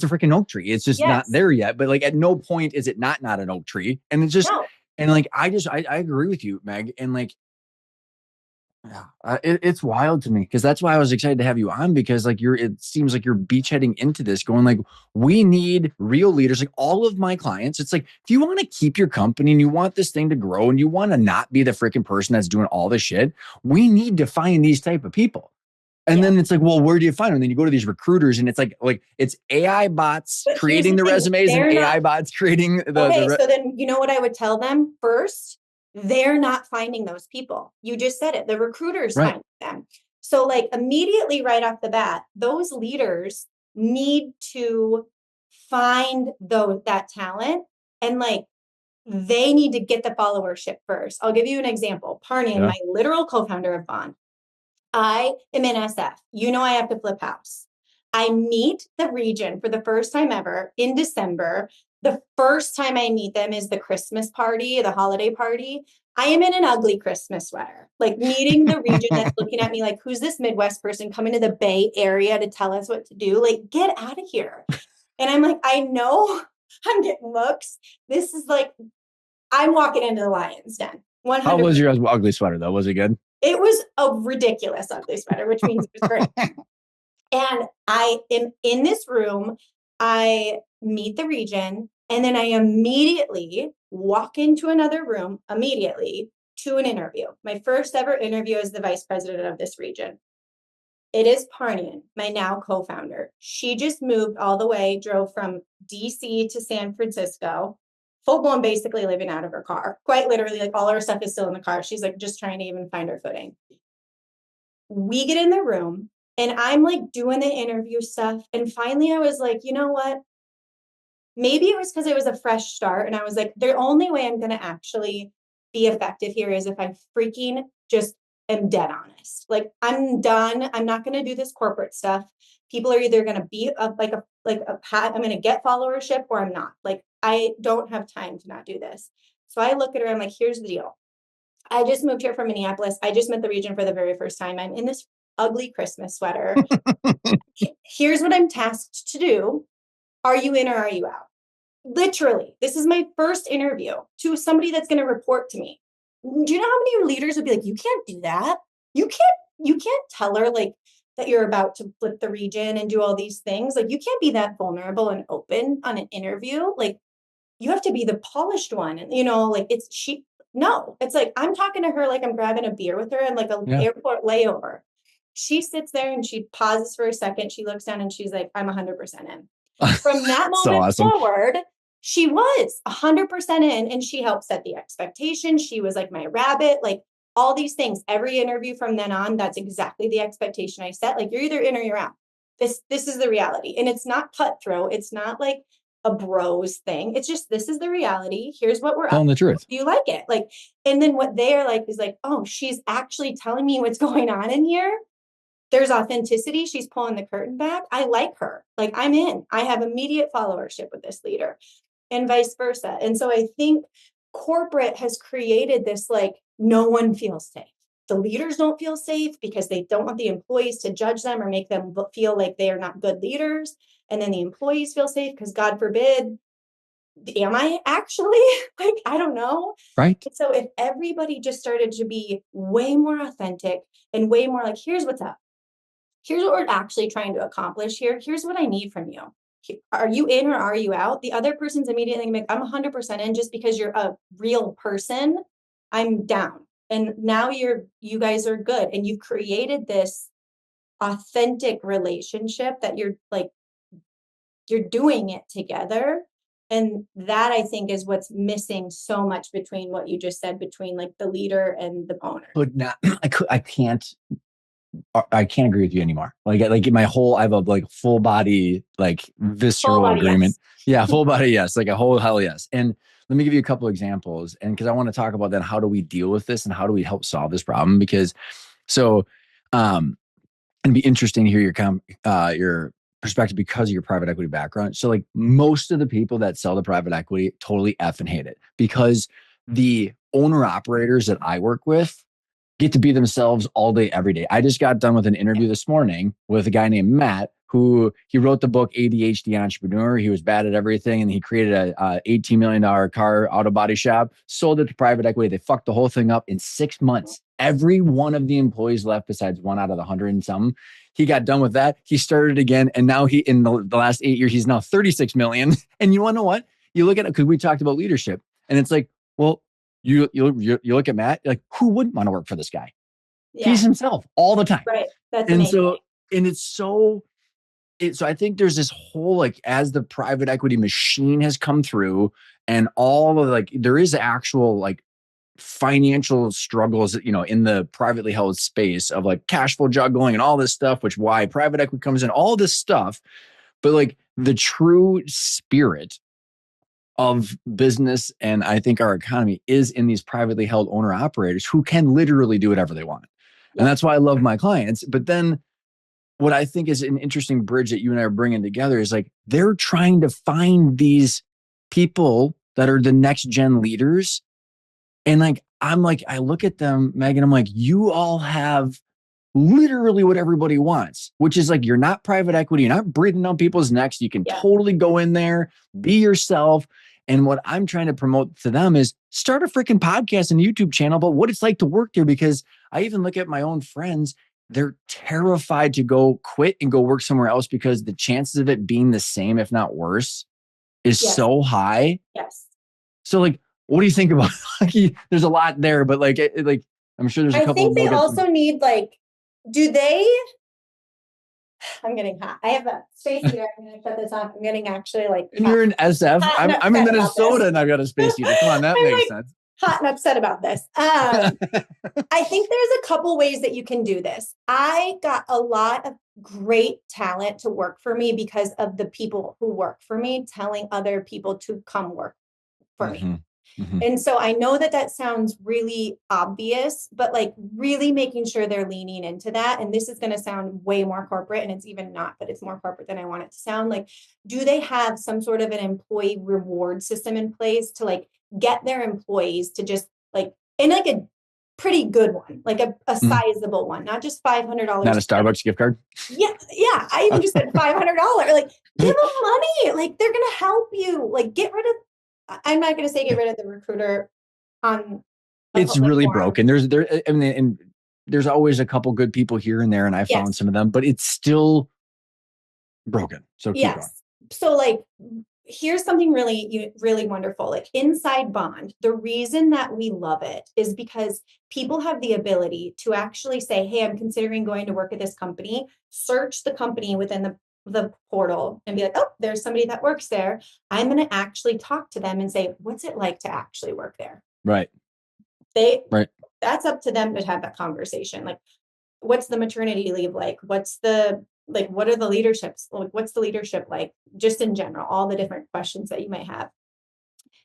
A: freaking oak tree. It's just not
B: Yes.
A: there yet. But like, at no point is it not an oak tree. And it's just,
B: No.
A: and like, I agree with you, Meg. And like, yeah, it's wild to me because that's why I was excited to have you on because like it seems like you're beachheading into this, going like, we need real leaders. Like all of my clients, it's like, if you want to keep your company and you want this thing to grow and you want to not be the freaking person that's doing all this shit, we need to find these type of people. And
B: Yeah.
A: then it's like, well, where do you find them? And then you go to these recruiters and it's like it's AI bots
B: But here's
A: creating
B: the
A: the
B: thing,
A: resumes and
B: they're not
A: AI bots creating
B: okay. So then you know what I would tell them first? They're not finding those people. You just said it. The recruiters
A: right.
B: find them. So like immediately right off the bat, those leaders need to find that talent and like they need to get the followership first. I'll give you an example. Parnian,
A: Yeah.
B: my literal co-founder of Bonde, I am in SF. You know, I have to flip house. I meet the region for the first time ever in December. The first time I meet them is the Christmas party, the holiday party. I am in an ugly Christmas sweater, like meeting the region that's looking at me like, who's this Midwest person coming to the Bay Area to tell us what to do? Like, get out of here. And I'm like, I know I'm getting looks. This is like, I'm walking into the lion's den.
A: How
B: 100%.
A: was your ugly sweater though? Was it good?
B: It was a ridiculous ugly sweater, which means it was great. And I am in this room, I meet the region, and then I immediately walk into another room immediately to an interview. My first ever interview as the vice president of this region. It is Parnian, my now co-founder. She just moved all the way, drove from DC to San Francisco, full blown basically living out of her car. Quite literally, like all her stuff is still in the car. She's like just trying to even find her footing. We get in the room and I'm like doing the interview stuff. And finally I was like, you know what? Maybe it was because it was a fresh start. And I was like, the only way I'm going to actually be effective here is if I freaking just am dead honest. Like I'm done. I'm not going to do this corporate stuff. People are either going to be I'm going to get followership or I'm not. Like I don't have time to not do this. So I look at her. I'm like, here's the deal. I just moved here from Minneapolis. I just met the region for the very first time. I'm in this ugly Christmas sweater. Here's what I'm tasked to do. Are you in or are you out? Literally, this is my first interview to somebody that's going to report to me. Do you know how many leaders would be like, you can't do that? You can't tell her like that you're about to flip the region and do all these things. Like you can't be that vulnerable and open on an interview. Like you have to be the polished one. And like no, it's like I'm talking to her like I'm grabbing a beer with her and like an
A: Yeah.
B: airport layover. She sits there and she pauses for a second. She looks down and she's like, I'm 100% in. From that
A: So
B: moment
A: awesome.
B: forward, she was 100% in and she helped set the expectation. She was like my rabbit, like all these things. Every interview from then on, that's exactly the expectation I set. Like you're either in or you're out. This is the reality. And it's not cutthroat. It's not like a bros thing. It's just this is the reality. Here's what we're up
A: Telling the
B: to.
A: truth.
B: Do you like it? Like, and then what they are like is like, oh, she's actually telling me what's going on in here. There's authenticity. She's pulling the curtain back. I like her. Like I'm in. I have immediate followership with this leader and vice versa. And so I think corporate has created this like no one feels safe. The leaders don't feel safe because they don't want the employees to judge them or make them feel like they are not good leaders. And then the employees feel safe because God forbid, am I actually? Like, I don't know.
A: Right.
B: So if everybody just started to be way more authentic and way more like, here's what's up. Here's what we're actually trying to accomplish here. Here's what I need from you. are you in or are you out? The other person's immediately like, I'm 100% in. Just because you're a real person, I'm down. And now you guys are good. And you've created this authentic relationship that you're doing it together. And that, I think, is what's missing so much between what you just said, between like the leader and the owner.
A: But not, I can't agree with you anymore. Like my whole, I have a like full body, like
B: Full
A: visceral
B: body,
A: agreement.
B: yes.
A: Yeah, full body, yes, like a whole hell yes. And let me give you a couple examples, and because I want to talk about then how do we deal with this and how do we help solve this problem? Because so, it'd be interesting to hear your perspective because of your private equity background. So like most of the people that sell to private equity totally effing hate it because the owner operators that I work with get to be themselves all day, every day. I just got done with an interview this morning with a guy named Matt, who he wrote the book ADHD Entrepreneur. He was bad at everything, and he created a $18 million car auto body shop, sold it to private equity. They fucked the whole thing up in 6 months. Every one of the employees left besides one out of the 100 and some. He got done with that. He started again, and now he in the last 8 years, he's now 36 million. And you want to know what? You look at it because we talked about leadership, and it's like, well, you look at Matt, like who wouldn't want to work for this guy?
B: Yeah.
A: He's himself all the time.
B: Right. That's
A: And
B: amazing.
A: so, and it's so, so I think there's this whole, like, as the private equity machine has come through and all of like, there is actual like financial struggles, in the privately held space of like cash flow juggling and all this stuff, which why private equity comes in, all this stuff. But like the true spirit of business and I think our economy is in these privately held owner operators who can literally do whatever they want. And that's why I love my clients. But then what I think is an interesting bridge that you and I are bringing together is like they're trying to find these people that are the next gen leaders. And like, I'm like, I look at them, Megan, I'm like, you all have literally what everybody wants, which is like, you're not private equity. You're not breathing on people's necks. You can totally go in there, be yourself. And what I'm trying to promote to them is start a freaking podcast and YouTube channel about what it's like to work there. Because I even look at my own friends, they're terrified to go quit and go work somewhere else because the chances of it being the same, if not worse, is so high.
B: Yes.
A: So like, what do you think about, there's a lot there, but like, I'm sure there's a couple.
B: I think they also need like, do they, I'm getting hot. I have a space heater. I'm going to shut this off. I'm getting actually like.
A: And you're in SF. I'm in Minnesota and I've got a space heater. Come on, that makes sense.
B: Hot and upset about this. I think there's a couple ways that you can do this. I got a lot of great talent to work for me because of the people who work for me telling other people to come work for me. Mm-hmm. And so I know that sounds really obvious, but like really making sure they're leaning into that. And this is going to sound way more corporate, and it's even not, but it's more corporate than I want it to sound. Like, do they have some sort of an employee reward system in place to like get their employees to just like, in like a pretty good one, like a sizable one, not just $500.
A: Not a Starbucks gift card?
B: Yeah. I even just said $500. Like, give them money. Like, they're going to help you. Like, get rid of, I'm not going to say get rid of the recruiter on.
A: It's really broken. And there's always a couple good people here and there, and I found some of them, but it's still broken. So keep going.
B: So like, here's something really, really wonderful. Like inside Bonde, the reason that we love it is because people have the ability to actually say, hey, I'm considering going to work at this company, search the company within the portal and be like, oh, there's somebody that works there. I'm going to actually talk to them and say, what's it like to actually work there?
A: Right.
B: That's up to them to have that conversation. Like, what's the maternity leave like? What are the leaderships? Like, what's the leadership like? Just in general, all the different questions that you might have.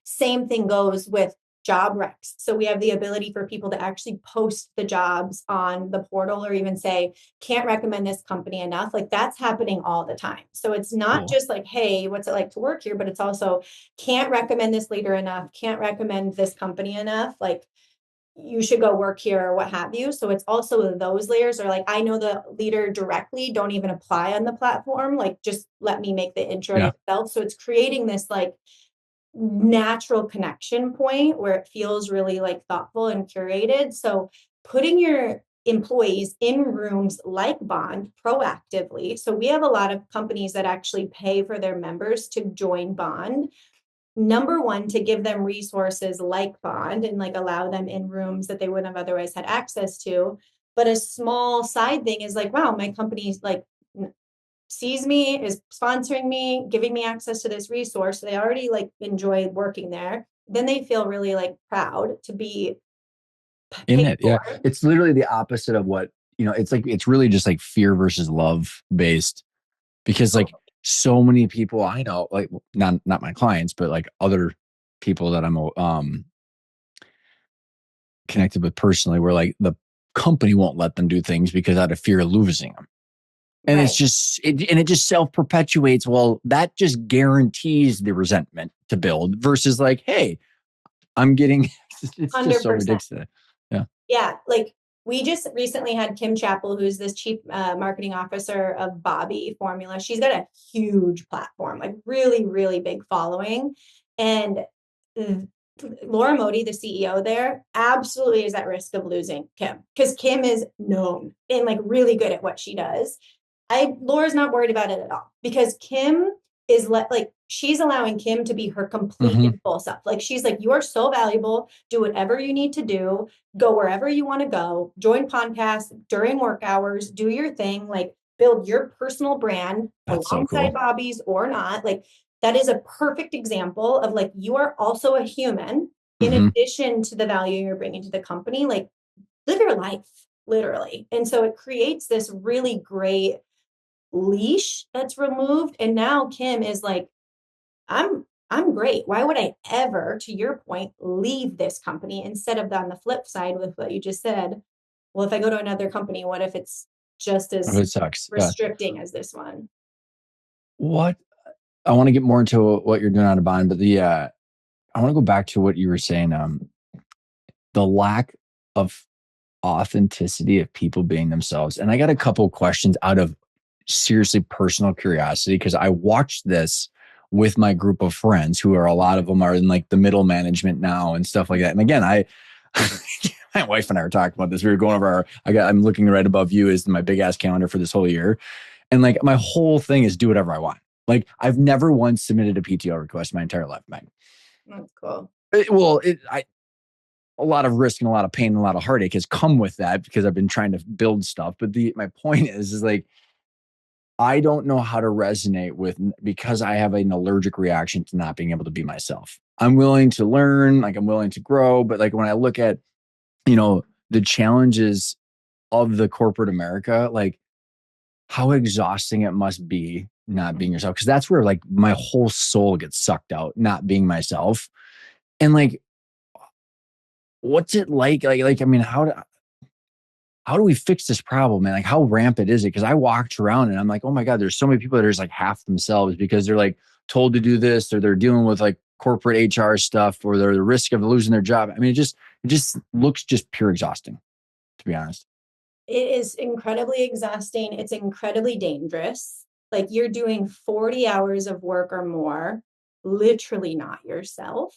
B: Same thing goes with job recs. So we have the ability for people to actually post the jobs on the portal or even say, can't recommend this company enough. Like that's happening all the time. So it's not just like, hey, what's it like to work here? But it's also can't recommend this leader enough, can't recommend this company enough. Like you should go work here or what have you. So it's also those layers are like, I know the leader directly, don't even apply on the platform. Like just let me make the intro myself. So it's creating this like natural connection point where it feels really like thoughtful and curated. So putting your employees in rooms like Bond proactively. So we have a lot of companies that actually pay for their members to join Bond. Number one, to give them resources like Bond and like allow them in rooms that they wouldn't have otherwise had access to. But a small side thing is like, wow, my company's like sees me, is sponsoring me, giving me access to this resource. They already like enjoy working there. Then they feel really like proud to be
A: In
B: paid
A: it. Yeah.
B: for.
A: It's literally the opposite of what, it's like, it's really just like fear versus love based because like so many people I know, like not my clients, but like other people that I'm connected with personally, where like the company won't let them do things because out of fear of losing them. And it's
B: Right.
A: just, it just self perpetuates. Well, that just guarantees the resentment to build versus like, hey, I'm getting, it's just so
B: 100%.
A: ridiculous. Yeah.
B: Yeah, like we just recently had Kim Chappell, who's this chief marketing officer of Bobby Formula. She's got a huge platform, like really, really big following. And Laura Modi, the CEO there, absolutely is at risk of losing Kim because Kim is known and like really good at what she does. Laura's not worried about it at all because Kim is like she's allowing Kim to be her complete
A: Mm-hmm.
B: and full self. Like she's like, you are so valuable. Do whatever you need to do. Go wherever you want to go. Join podcasts during work hours. Do your thing. Like build your personal brand
A: That's so
B: alongside
A: cool.
B: Bobby's or not. Like that is a perfect example of like you are also a human in
A: Mm-hmm.
B: addition to the value you're bringing to the company. Like live your life literally. And so it creates this really great leash that's removed. And now Kim is like, I'm great. Why would I ever, to your point, leave this company instead of on the flip side with what you just said? Well, if I go to another company, what if it's just
A: Oh,
B: as
A: it sucks. Yeah.
B: restricting as this one?
A: What I want to get more into what you're doing on a bond, but I want to go back to what you were saying. The lack of authenticity of people being themselves. And I got a couple of questions out of seriously personal curiosity because I watched this with my group of friends who are a lot of them are in like the middle management now and stuff like that. And again, my wife and I were talking about this. We were going over I'm looking right above you is my big ass calendar for this whole year. And like my whole thing is do whatever I want. Like I've never once submitted a PTO request my entire life, Meg.
B: That's cool.
A: A lot of risk and a lot of pain and a lot of heartache has come with that because I've been trying to build stuff. But my point is like, I don't know how to resonate with because I have an allergic reaction to not being able to be myself. I'm willing to learn, like I'm willing to grow. But like when I look at, the challenges of the corporate America, like how exhausting it must be not being yourself. Cause that's where like my whole soul gets sucked out, not being myself. And like, what's it like? I mean, how do we fix this problem, man? Like, how rampant is it? Because I walked around and I'm like, oh my God, there's so many people that are just like half themselves because they're like told to do this or they're dealing with like corporate HR stuff or they're the risk of losing their job. I mean, it just looks just pure exhausting, to be honest.
B: It is incredibly exhausting. It's incredibly dangerous. Like you're doing 40 hours of work or more, literally not yourself.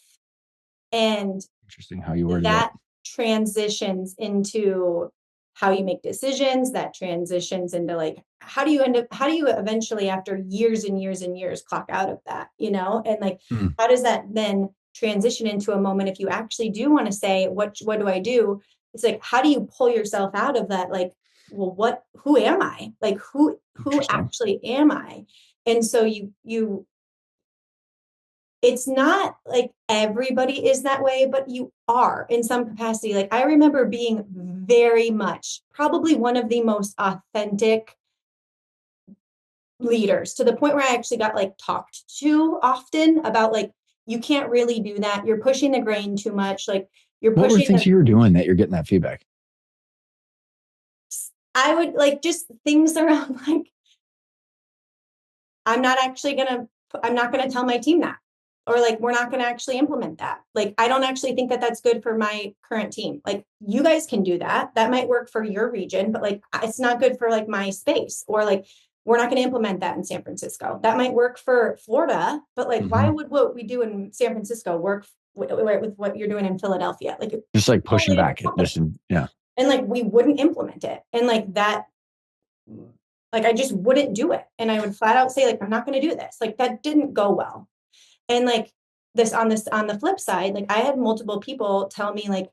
B: And
A: Interesting how you worded that.
B: that transitions into how you make decisions, that transitions into like how do you eventually after years and years and years clock out of that, and like
A: Mm,
B: how does that then transition into a moment if you actually do want to say what do I do? It's like how do you pull yourself out of that, like, well, who am I, like who
A: interesting.
B: actually am I? And so you it's not like everybody is that way, but you are in some capacity. Like I remember being very much probably one of the most authentic leaders to the point where I actually got like talked to often about like, you can't really do that. You're pushing the grain too much. Like you're
A: What were
B: pushing
A: things
B: the,
A: you were doing that you're getting that feedback?
B: I would like just things around like, I'm not actually going to, I'm not going to tell my team that. Or like, we're not going to actually implement that. Like, I don't actually think that that's good for my current team. Like, you guys can do that. That might work for your region, but like, it's not good for like my space. Or like, we're not going to implement that in San Francisco. That might work for Florida, but like, why
A: Mm-hmm.
B: would what we do in San Francisco work with what you're doing in Philadelphia? Like, it's
A: Just like pushing
B: totally different
A: back.
B: company.
A: Yeah.
B: And like, we wouldn't implement it. And like that, like, I just wouldn't do it. And I would flat out say, like, I'm not going to do this. Like, that didn't go well. And like on the flip side, like I had multiple people tell me like,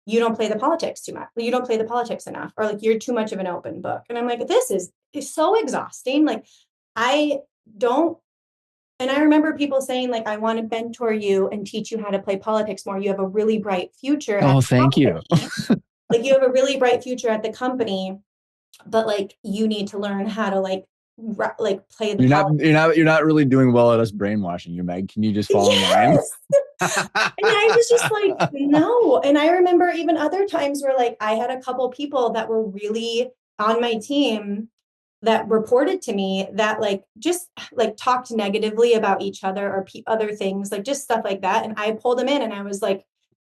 B: you don't play the politics too much. You don't play the politics enough, or like you're too much of an open book. And I'm like, this is so exhausting. Like I don't, and I remember people saying like, I want to mentor you and teach you how to play politics more. You have a really bright future at
A: Oh,
B: the
A: thank you.
B: company. Like you have a really bright future at the company, but like you need to learn how to like play the politics.
A: You're not really doing well at us brainwashing you, Meg. Can you just fall in line?
B: Yes. And I was just like, no. And I remember even other times where like I had a couple people that were really on my team that reported to me that like just like talked negatively about each other or other things, like just stuff like that. And I pulled them in and I was like,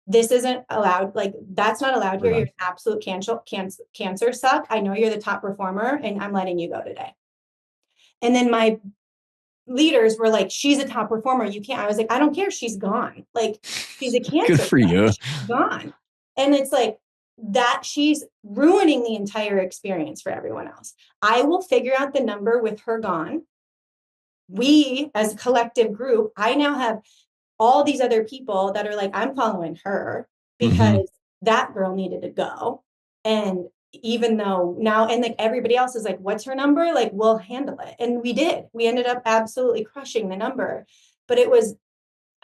B: this isn't allowed. Like that's not allowed
A: We're
B: here. You're
A: done.
B: an absolute cancer suck. I know you're the top performer and I'm letting you go today. And then my leaders were like, she's a top performer. You can't. I was like, I don't care. She's gone. Like, she's a
A: Good
B: cancer.
A: for you.
B: She's gone. And it's like that she's ruining the entire experience for everyone else. I will figure out the number with her gone. We, as a collective group, I now have all these other people that are like, I'm following her because
A: Mm-hmm.
B: that girl needed to go. And even though now, and like everybody else is like, what's her number? Like, we'll handle it. And we did. We ended up absolutely crushing the number, but it was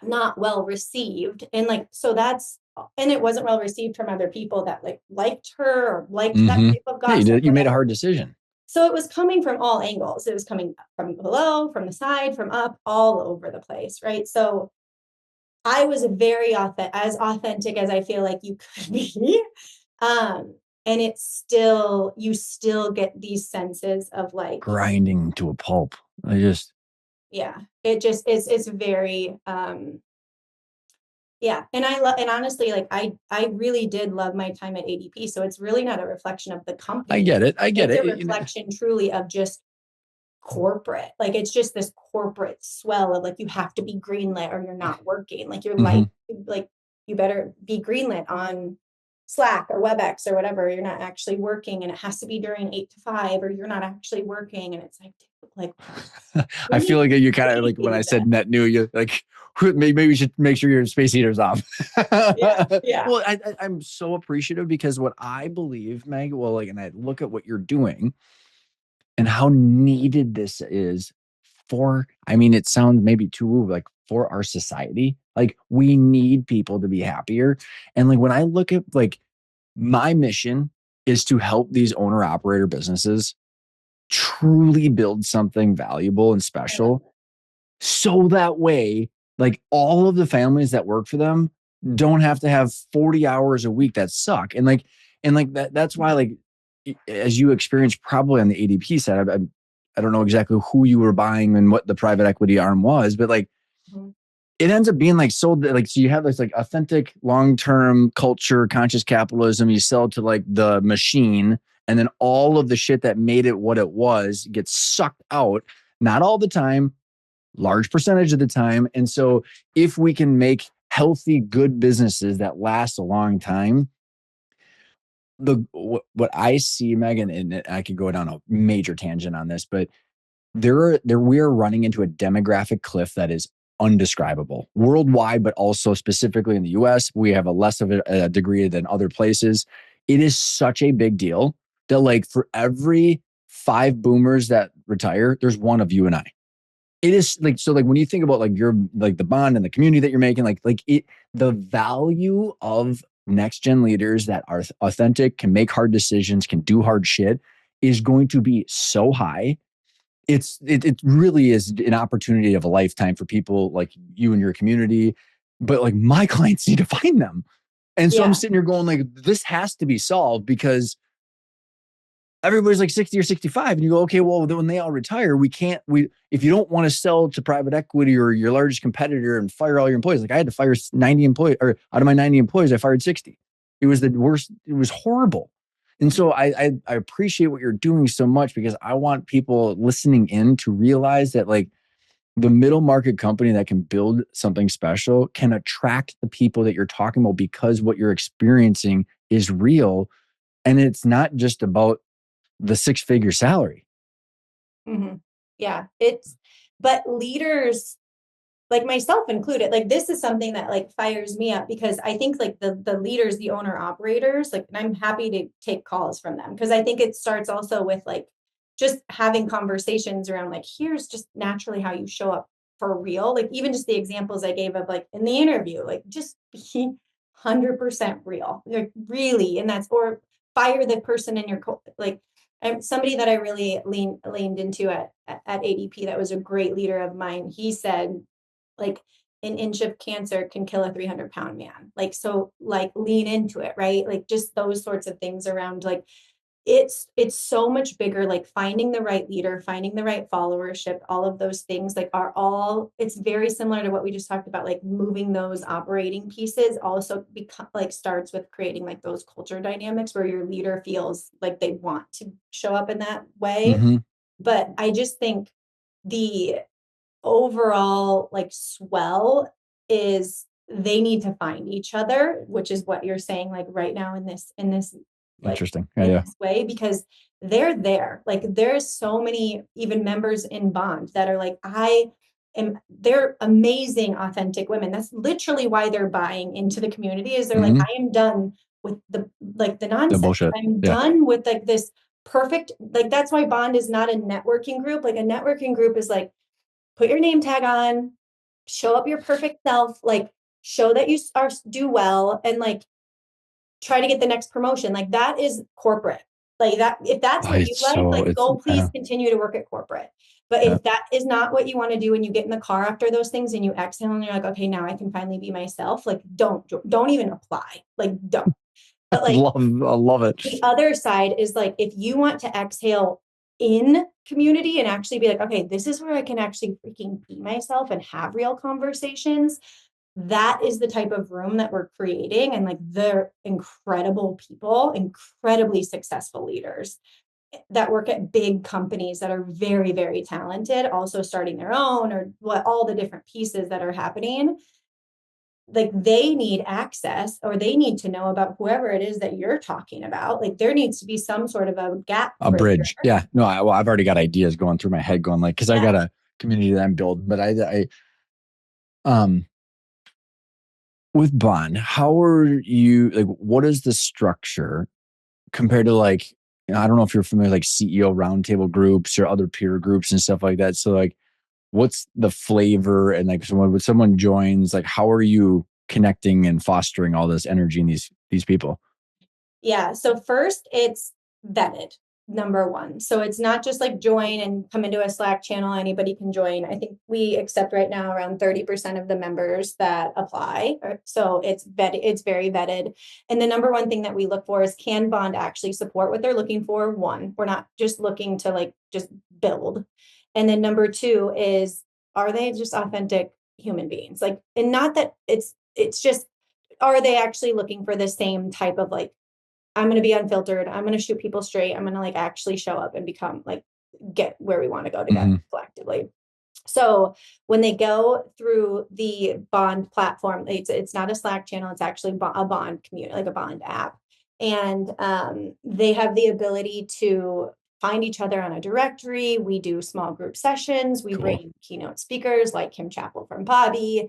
B: not well received. And like, so that's, and it wasn't well received from other people that like liked her or liked that
A: Mm-hmm.
B: type of
A: Yeah, you
B: gossip,
A: did. You made a
B: whatever.
A: hard decision.
B: So it was coming from all angles. It was coming from below, from the side, from up, all over the place. Right. So I was very as authentic as I feel like you could be. And it's still, you still get these senses of like,
A: Grinding to a pulp. I just,
B: yeah, it just is, it's very, yeah. And I love, and honestly, like I really did love my time at ADP. So it's really not a reflection of the
A: I
B: company.
A: get it. I get
B: It's a
A: it. You know,
B: reflection truly of just corporate. Like it's just this corporate swell of like you have to be greenlit or you're not working. Like your life,
A: mm-hmm.
B: like you better be greenlit on Slack or WebEx or whatever. You're not actually working, and it has to be during 8 to 5, or you're not actually working. And it's like
A: I feel like you kind of like when I
B: please.
A: said net new, you like maybe we should make sure your space heater's off.
B: Yeah, yeah,
A: Well, I'm so appreciative because what I believe, Meg, well, like, and I look at what you're doing and how needed this is for, I mean, it sounds maybe too like for our society. Like we need people to be happier. And like when I look at like my mission is to help these owner operator businesses truly build something valuable and
B: I love
A: special. So that way, like all of the families that work for them don't have to have 40 hours a week that suck. And like that's why,
B: it.
A: like, as you experienced probably on the ADP side, I don't know exactly who you were buying and what the private equity arm was, but like
B: Mhm.
A: it ends up being like sold like so you have this like authentic long-term culture conscious capitalism you sell to like the machine, and then all of the shit that made it what it was gets sucked out, not all the time, large percentage of the time. And so if we can make healthy good businesses that last a long time, the what I see, Megan, and I could go down a major tangent on this, but we are running into a demographic cliff that is undescribable worldwide, but also specifically in the US. We have a less of a degree than other places. It is such a big deal that like for every 5 boomers that retire, there's one of you and I. It is like so like when you think about like your like the bond and the community that you're making, like it the value of next gen leaders that are authentic, can make hard decisions, can do hard shit is going to be so high. It really is an opportunity of a lifetime for people like you and your community. But like my clients need to find them. And so I'm
B: Yeah,
A: sitting here going like, this has to be solved because everybody's like 60 or 65 and you go, okay, well, when they all retire, if you don't want to sell to private equity or your largest competitor and fire all your employees, like I had to fire 90 employees, or out of my 90 employees, I fired 60. It was the worst. It was horrible. And so I appreciate what you're doing so much because I want people listening in to realize that like the middle market company that can build something special can attract the people that you're talking about because what you're experiencing is real. And it's not just about the 6-figure salary.
B: Mm-hmm. Yeah, but leaders like myself included, like this is something that like fires me up because I think like the leaders, the owner operators, like, and I'm happy to take calls from them because I think it starts also with like just having conversations around like, here's just naturally how you show up for real. Like even just the examples I gave of like in the interview, like just be 100% real, like really. And that's, or fire the person in your, like, somebody that I really leaned into at ADP that was a great leader of mine. He said, like, an inch of cancer can kill a 300-pound man. Like, so like lean into it, right? Like just those sorts of things around like it's so much bigger, like finding the right leader, finding the right followership, all of those things like are all, it's very similar to what we just talked about, like moving those operating pieces also become like starts with creating like those culture dynamics where your leader feels like they want to show up in that way.
A: Mm-hmm.
B: But I just think the overall like swell is they need to find each other, which is what you're saying like right now in this like
A: Interesting. Yeah,
B: in
A: yeah.
B: this way, because they're there. Like there's so many even members in Bond that are like, they're amazing, authentic women. That's literally why they're buying into the community is they're like,
A: Mm-hmm.
B: I am done with the
A: The
B: nonsense.
A: bullshit.
B: I'm
A: Yeah.
B: done with like this perfect, like that's why Bond is not a networking group. Like a networking group is like, put your name tag on, show up your perfect self, like show that you are do well and like try to get the next promotion. Like that is corporate. Like that, if that's
A: Oh,
B: what you
A: it's so,
B: like
A: it's,
B: go please continue to work at corporate. But
A: yeah.
B: if that is not what you want to do and you get in the car after those things and you exhale and you're like, okay, now I can finally be myself, like don't even apply. Like don't. But like
A: I love it.
B: the other side is like, if you want to exhale in community and actually be like, okay, this is where I can actually freaking be myself and have real conversations. That is the type of room that we're creating. And like, they're incredible people, incredibly successful leaders that work at big companies that are very, very talented, also starting their own or what all the different pieces that are happening, like they need access or they need to know about whoever it is that you're talking about. Like there needs to be some sort of a gap
A: A
B: bridger.
A: bridge. Yeah. No, I've already got ideas going through my head going like, cause I got a community that I'm building, but um, with Bond, how are you like, what is the structure compared to like, I don't know if you're familiar with like CEO roundtable groups or other peer groups and stuff like that. So like, what's the flavor and like when someone joins, like how are you connecting and fostering all this energy in these people?
B: Yeah. So first it's vetted, number one. So it's not just like join and come into a Slack channel, anybody can join. I think we accept right now around 30% of the members that apply. So it's vetted, it's very vetted. And the number one thing that we look for is, can Bond actually support what they're looking for? One, we're not just looking to like just build. And then number two is, are they just authentic human beings? Like, and not that it's just, are they actually looking for the same type of like, I'm going to be unfiltered. I'm going to shoot people straight. I'm going to like actually show up and become like get where we want to go together
A: Mm-hmm.
B: collectively. So when they go through the Bond platform, it's not a Slack channel. It's actually a Bond community, like a Bond app. And they have the ability to find each other on a directory. We do small group sessions. We bring
A: Cool.
B: keynote speakers like Kim Chappell from Bobby.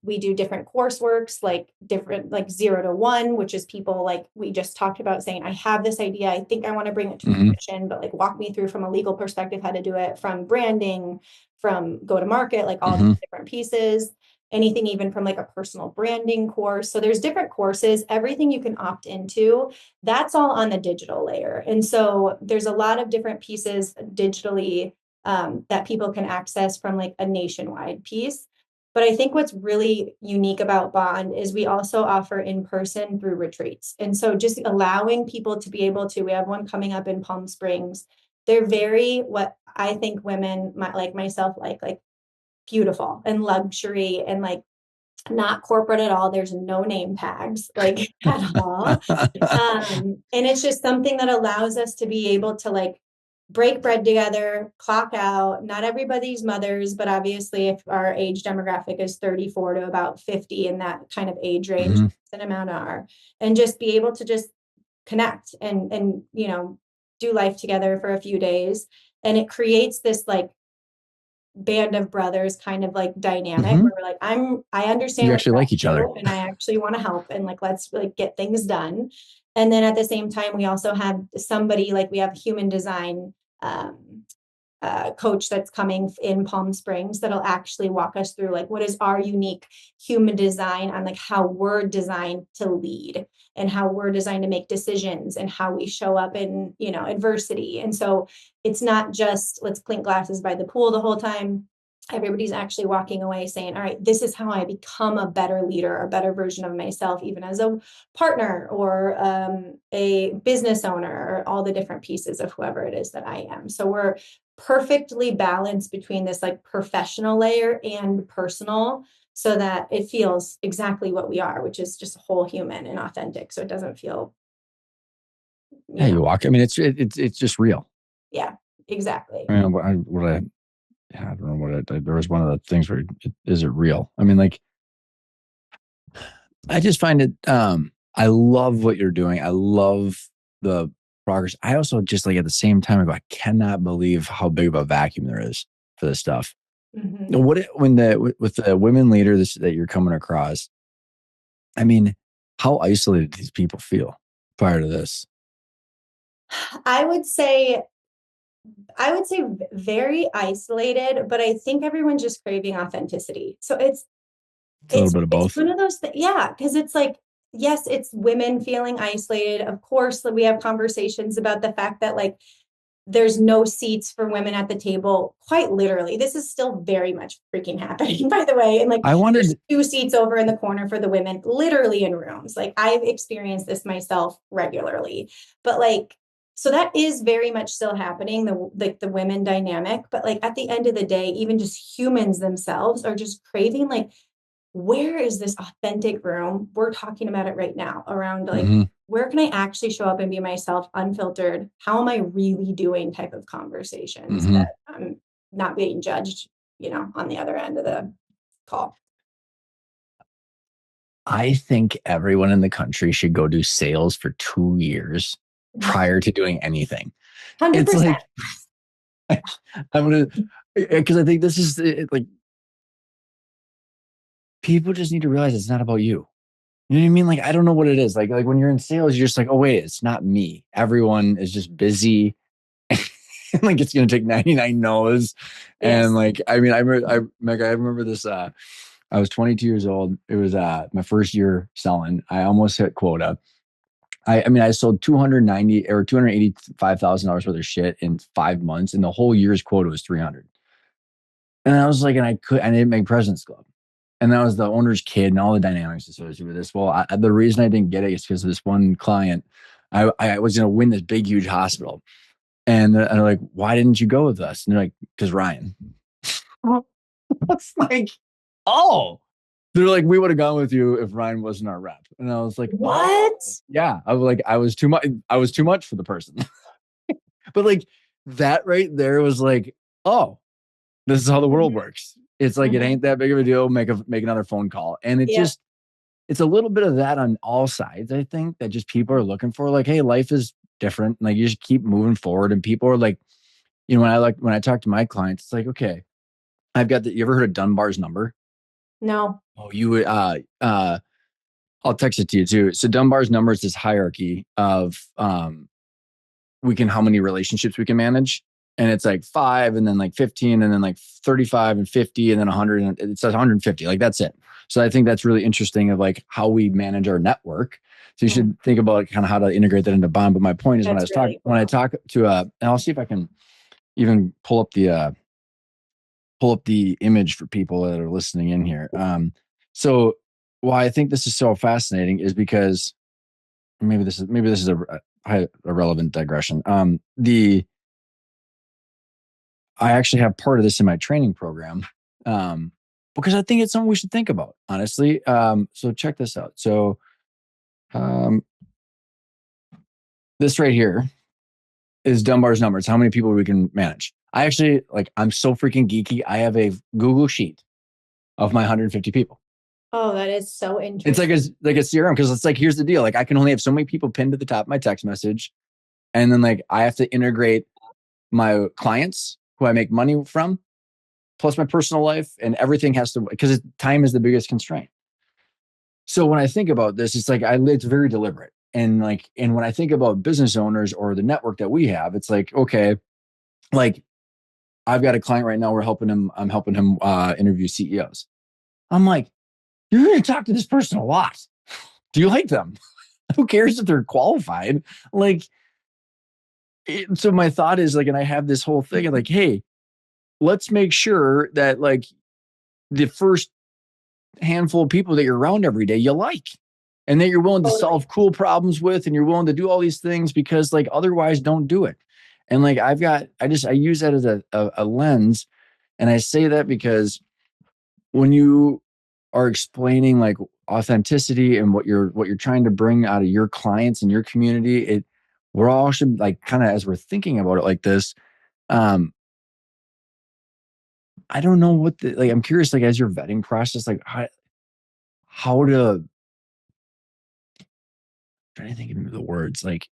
B: We do different courseworks, like different, like 0 to 1, which is people like we just talked about saying, I have this idea. I think I want to bring it to
A: Mm-hmm.
B: fruition, but like walk me through from a legal perspective how to do it, from branding, from go to market, like all
A: Mm-hmm.
B: these different pieces, anything even from like a personal branding course. So there's different courses, everything you can opt into, that's all on the digital layer. And so there's a lot of different pieces digitally that people can access from like a nationwide piece. But I think what's really unique about Bond is we also offer in person through retreats. And so just allowing people to be able to, we have one coming up in Palm Springs. They're very, what I think women like myself, like beautiful and luxury and like not corporate at all. There's no name tags like at all. And it's just something that allows us to be able to like break bread together, clock out. Not everybody's mothers, but obviously if our age demographic is 34 to about 50 in that kind of age range,
A: Mm-hmm.
B: an amount are, and just be able to just connect and do life together for a few days. And it creates this like band of brothers kind of like dynamic where we're like, I understand
A: You
B: what
A: actually
B: you're
A: like each other.
B: and I actually want to help and like let's like get things done. And then at the same time, we also have somebody like we have human design coach that's coming in Palm Springs that'll actually walk us through like what is our unique human design on like how we're designed to lead and how we're designed to make decisions and how we show up in adversity. And so it's not just let's clink glasses by the pool the whole time. Everybody's actually walking away saying, all right, this is how I become a better leader, a better version of myself, even as a partner or a business owner, or all the different pieces of whoever it is that I am. So we're perfectly balanced between this like professional layer and personal so that it feels exactly what we are, which is just a whole human and authentic. So it doesn't feel,
A: You walk. I mean, it's just real.
B: Yeah, exactly.
A: I mean, I don't know what there was one of the things where is it real? I mean, like, I just find it, I love what you're doing. I love the progress. I also just like at the same time, I go, I cannot believe how big of a vacuum there is for this stuff.
B: Mm-hmm.
A: With the women leader that you're coming across, I mean, how isolated these people feel prior to this?
B: I would say very isolated, but I think everyone's just craving authenticity. So it's
A: a little bit of both.
B: One of those things. Yeah. Cause it's like, yes, it's women feeling isolated. Of course, we have conversations about the fact that like, there's no seats for women at the table. Quite literally, this is still very much freaking happening, by the way. And like, there's 2 seats over in the corner for the women, literally in rooms. Like I've experienced this myself regularly, but like, so that is very much still happening, the women dynamic. But like at the end of the day, even just humans themselves are just craving like, where is this authentic room? We're talking about it right now around like, where can I actually show up and be myself unfiltered? How am I really doing type of conversations that I'm not being judged, on the other end of the call.
A: I think everyone in the country should go do sales for 2 years prior to doing anything.
B: 100%.
A: It's like, I'm going to, because I think this is like, people just need to realize it's not about you. You know what I mean? Like, I don't know what it is. Like when you're in sales, you're just like, oh, wait, it's not me. Everyone is just busy. Like it's going to take 99 no's. Yes. And like, I mean, Meg, I remember this, I was 22 years old. It was my first year selling. I almost hit quota. I mean, I sold $290 or $285,000 worth of shit in 5 months, and the whole year's quota was 300. And I was like, I didn't make President's Club. And that was the owner's kid and all the dynamics associated with this. Well, the reason I didn't get it is because of this one client. I was going to win this big, huge hospital. And they're like, why didn't you go with us? And they're like, because Ryan. It's like, oh. They're like, we would have gone with you if Ryan wasn't our rep. And I was like,
B: what?
A: Oh. Yeah. I was like, I was too much for the person. But like that right there was like, oh, this is how the world works. It's like, it ain't that big of a deal. Make another phone call. And it's a little bit of that on all sides. I think that just people are looking for like, hey, life is different. Like you just keep moving forward. And people are like, when I talk to my clients, it's like, okay, you ever heard of Dunbar's number?
B: No.
A: Oh, you would, I'll text it to you too. So Dunbar's number is this hierarchy of, how many relationships we can manage. And it's like 5 and then like 15 and then like 35 and 50 and then 100 and it says 150. Like that's it. So I think that's really interesting of like how we manage our network. So you should think about kind of how to integrate that into Bond. But my point is when I talk to and I'll see if I can even pull up the image for people that are listening in here. So why I think this is so fascinating is because maybe this is a relevant digression. I actually have part of this in my training program because I think it's something we should think about, honestly. So check this out. So this right here is Dunbar's number. It's how many people we can manage. I actually, I'm so freaking geeky. I have a Google sheet of my 150 people.
B: Oh, that is so
A: It's
B: interesting.
A: like a CRM because it's like, here's the deal. Like I can only have so many people pinned to the top of my text message. And then like I have to integrate my clients who I make money from, plus my personal life, and everything has to, because time is the biggest constraint. So when I think about this, it's like it's very deliberate. And like, and when I think about business owners or the network that we have, it's like, okay, like I've got a client right now. I'm helping him interview CEOs. I'm like, you're going to talk to this person a lot. Do you like them? Who cares if they're qualified? Like, so my thought is like, and I have this whole thing of like, hey, let's make sure that like the first handful of people that you're around every day you like, and that you're willing to
B: Totally.
A: solve cool problems with, and you're willing to do all these things, because like otherwise don't do it. And like I use that as a lens. And I say that because when you are explaining like authenticity and what you're trying to bring out of your clients and your community, we're all should like kind of, as we're thinking about it like this, um, I don't know what like, I'm curious, like as your vetting process, like how to, trying to think of the words, like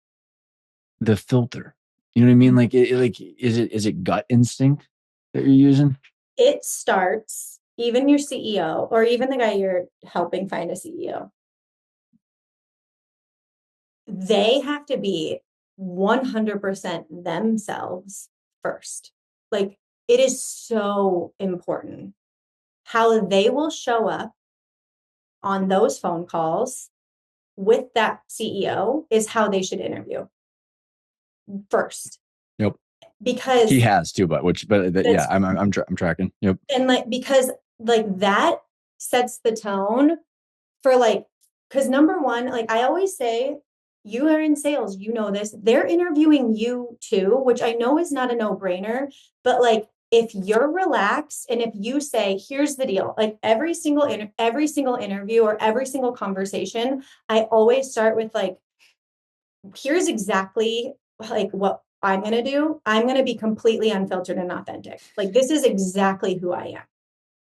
A: the filter. You know what I mean? Like, like, is it gut instinct that you're using?
B: It starts, even your CEO or even the guy you're helping find a CEO, they have to be 100% themselves first. Like it is so important how they will show up on those phone calls with that CEO is how they should interview first.
A: Yep. He
B: Because
A: has too, but yeah,
B: that's,
A: I'm tracking. Yep.
B: and like, because like that sets the tone for like, because number one, like I always say, you are in sales, you know this, they're interviewing you too, which I know is not a no-brainer, but like if you're relaxed and if you say, here's the deal, like every single interview or every single conversation, I always start with like, here's exactly like what I'm going to do. I'm going to be completely unfiltered and authentic. Like this is exactly who I am.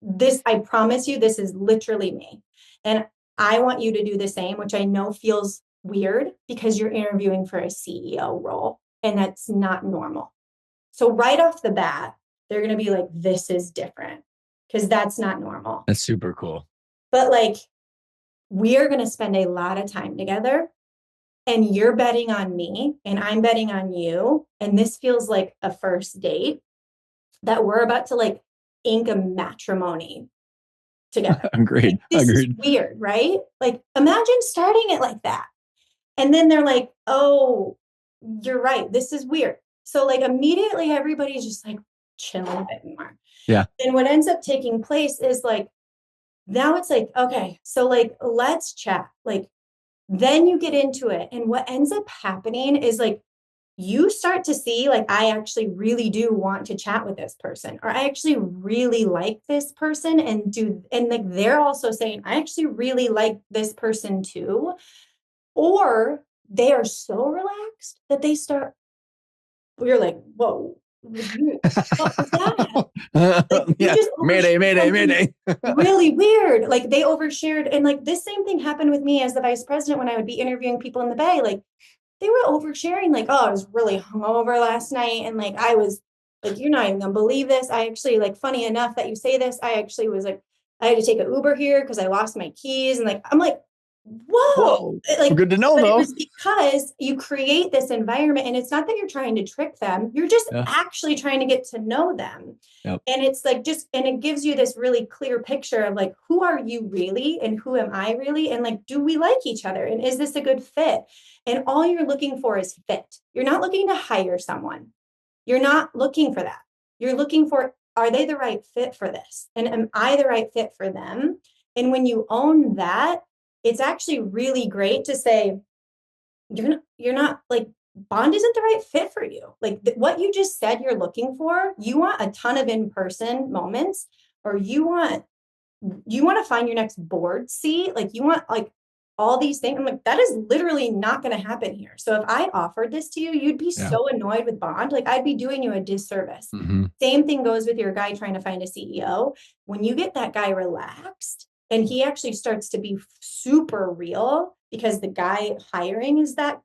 B: This, I promise you, this is literally me. And I want you to do the same, which I know feels weird because you're interviewing for a CEO role and that's not normal. So right off the bat, they're going to be like, this is different because that's not normal.
A: That's super cool.
B: But like, we are going to spend a lot of time together and you're betting on me and I'm betting on you. And this feels like a first date that we're about to like ink a matrimony together.
A: Agreed.
B: This is
A: Agreed.
B: weird, right? Like, imagine starting it like that. And then they're like, oh, you're right. This is weird. So, like, immediately everybody's just like chilling a bit more.
A: Yeah.
B: And what ends up taking place is like, now it's like, okay, so like, let's chat. Like, then you get into it. And what ends up happening is like, you start to see like I actually really do want to chat with this person or I actually really like this person and like they're also saying I actually really like this person too, or they are so relaxed that they start, you're like, whoa, what was that? Like you
A: Yeah.
B: just
A: Mayday,
B: overshared
A: mayday,
B: something
A: mayday.
B: really weird. Like they overshared. And like this same thing happened with me as the vice president when I would be interviewing people in the Bay. Like they were oversharing, like, oh, I was really hungover last night. And like I was like, you're not even gonna believe this. I actually like funny enough that you say this. I actually was like, I had to take an Uber here because I lost my keys. And like, I'm like, whoa.
A: Whoa.
B: Like,
A: Good to know
B: but it
A: though.
B: was because you create this environment and it's not that you're trying to trick them, you're just
A: Yeah.
B: actually trying to get to know them.
A: Yep.
B: And it's like just, and it gives you this really clear picture of like, who are you really and who am I really? And like, do we like each other? And is this a good fit? And all you're looking for is fit. You're not looking to hire someone. You're not looking for that. You're looking for, are they the right fit for this? And am I the right fit for them? And when you own that, it's actually really great to say, you're not like, Bond isn't the right fit for you. Like what you just said you're looking for, you want a ton of in-person moments, or you want to find your next board seat. Like you want like all these things. I'm like, that is literally not going to happen here. So if I offered this to you, you'd be
A: Yeah.
B: so annoyed with Bond. Like I'd be doing you a disservice.
A: Mm-hmm.
B: Same thing goes with your guy trying to find a CEO. When you get that guy relaxed And he actually starts to be super real because the guy hiring is that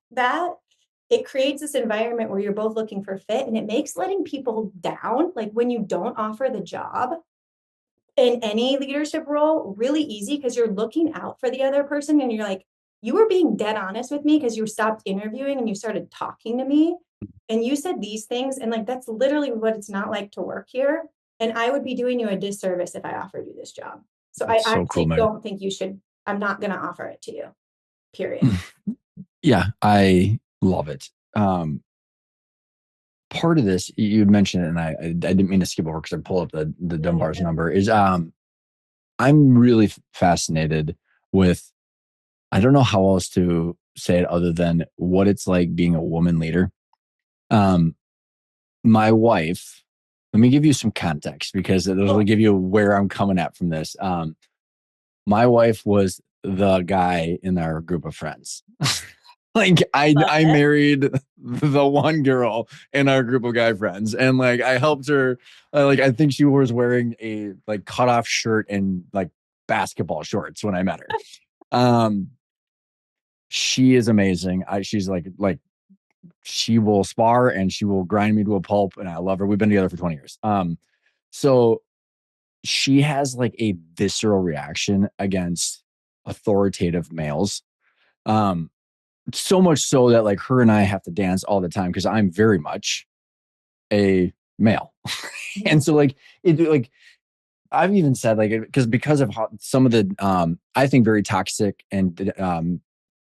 B: it creates this environment where you're both looking for fit, and it makes letting people down, like when you don't offer the job in any leadership role, really easy, because you're looking out for the other person and you're like, you were being dead honest with me because you stopped interviewing and you started talking to me and you said these things, and like that's literally what it's not like to work here, and I would be doing you a disservice if I offered you this job. So I
A: That's so cool,
B: actually
A: Meg.
B: don't think you should. I'm not going to offer it to you, period.
A: Yeah, I love it. Part of this you mentioned it, and I didn't mean to skip over because I pulled up the Dunbar's number. Is I'm really fascinated with, I don't know how else to say it other than what it's like being a woman leader. Um, my wife, let me give you some context because it'll give you where I'm coming at from this. My wife was the guy in our group of friends. Like I married the one girl in our group of guy friends, and like I helped her. Like I think she was wearing a like cutoff shirt and like basketball shorts when I met her. Um, she is amazing. She's like she will spar and she will grind me to a pulp, and I love her. We've been together for 20 years. So she has like a visceral reaction against authoritative males. Um, so much so that like her and I have to dance all the time because I'm very much a male. And so like I've even said like because of how some of the I think very toxic and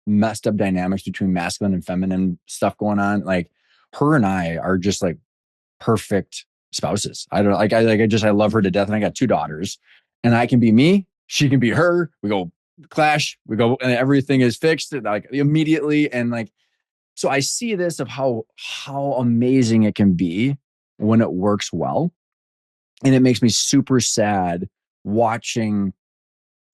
A: messed up dynamics between masculine and feminine stuff going on, like her and I are just like perfect spouses. I don't like I love her to death, and I got two daughters, and I can be me, she can be her. We go clash, we go, and everything is fixed like immediately. And like, so I see this of how amazing it can be when it works well. And it makes me super sad watching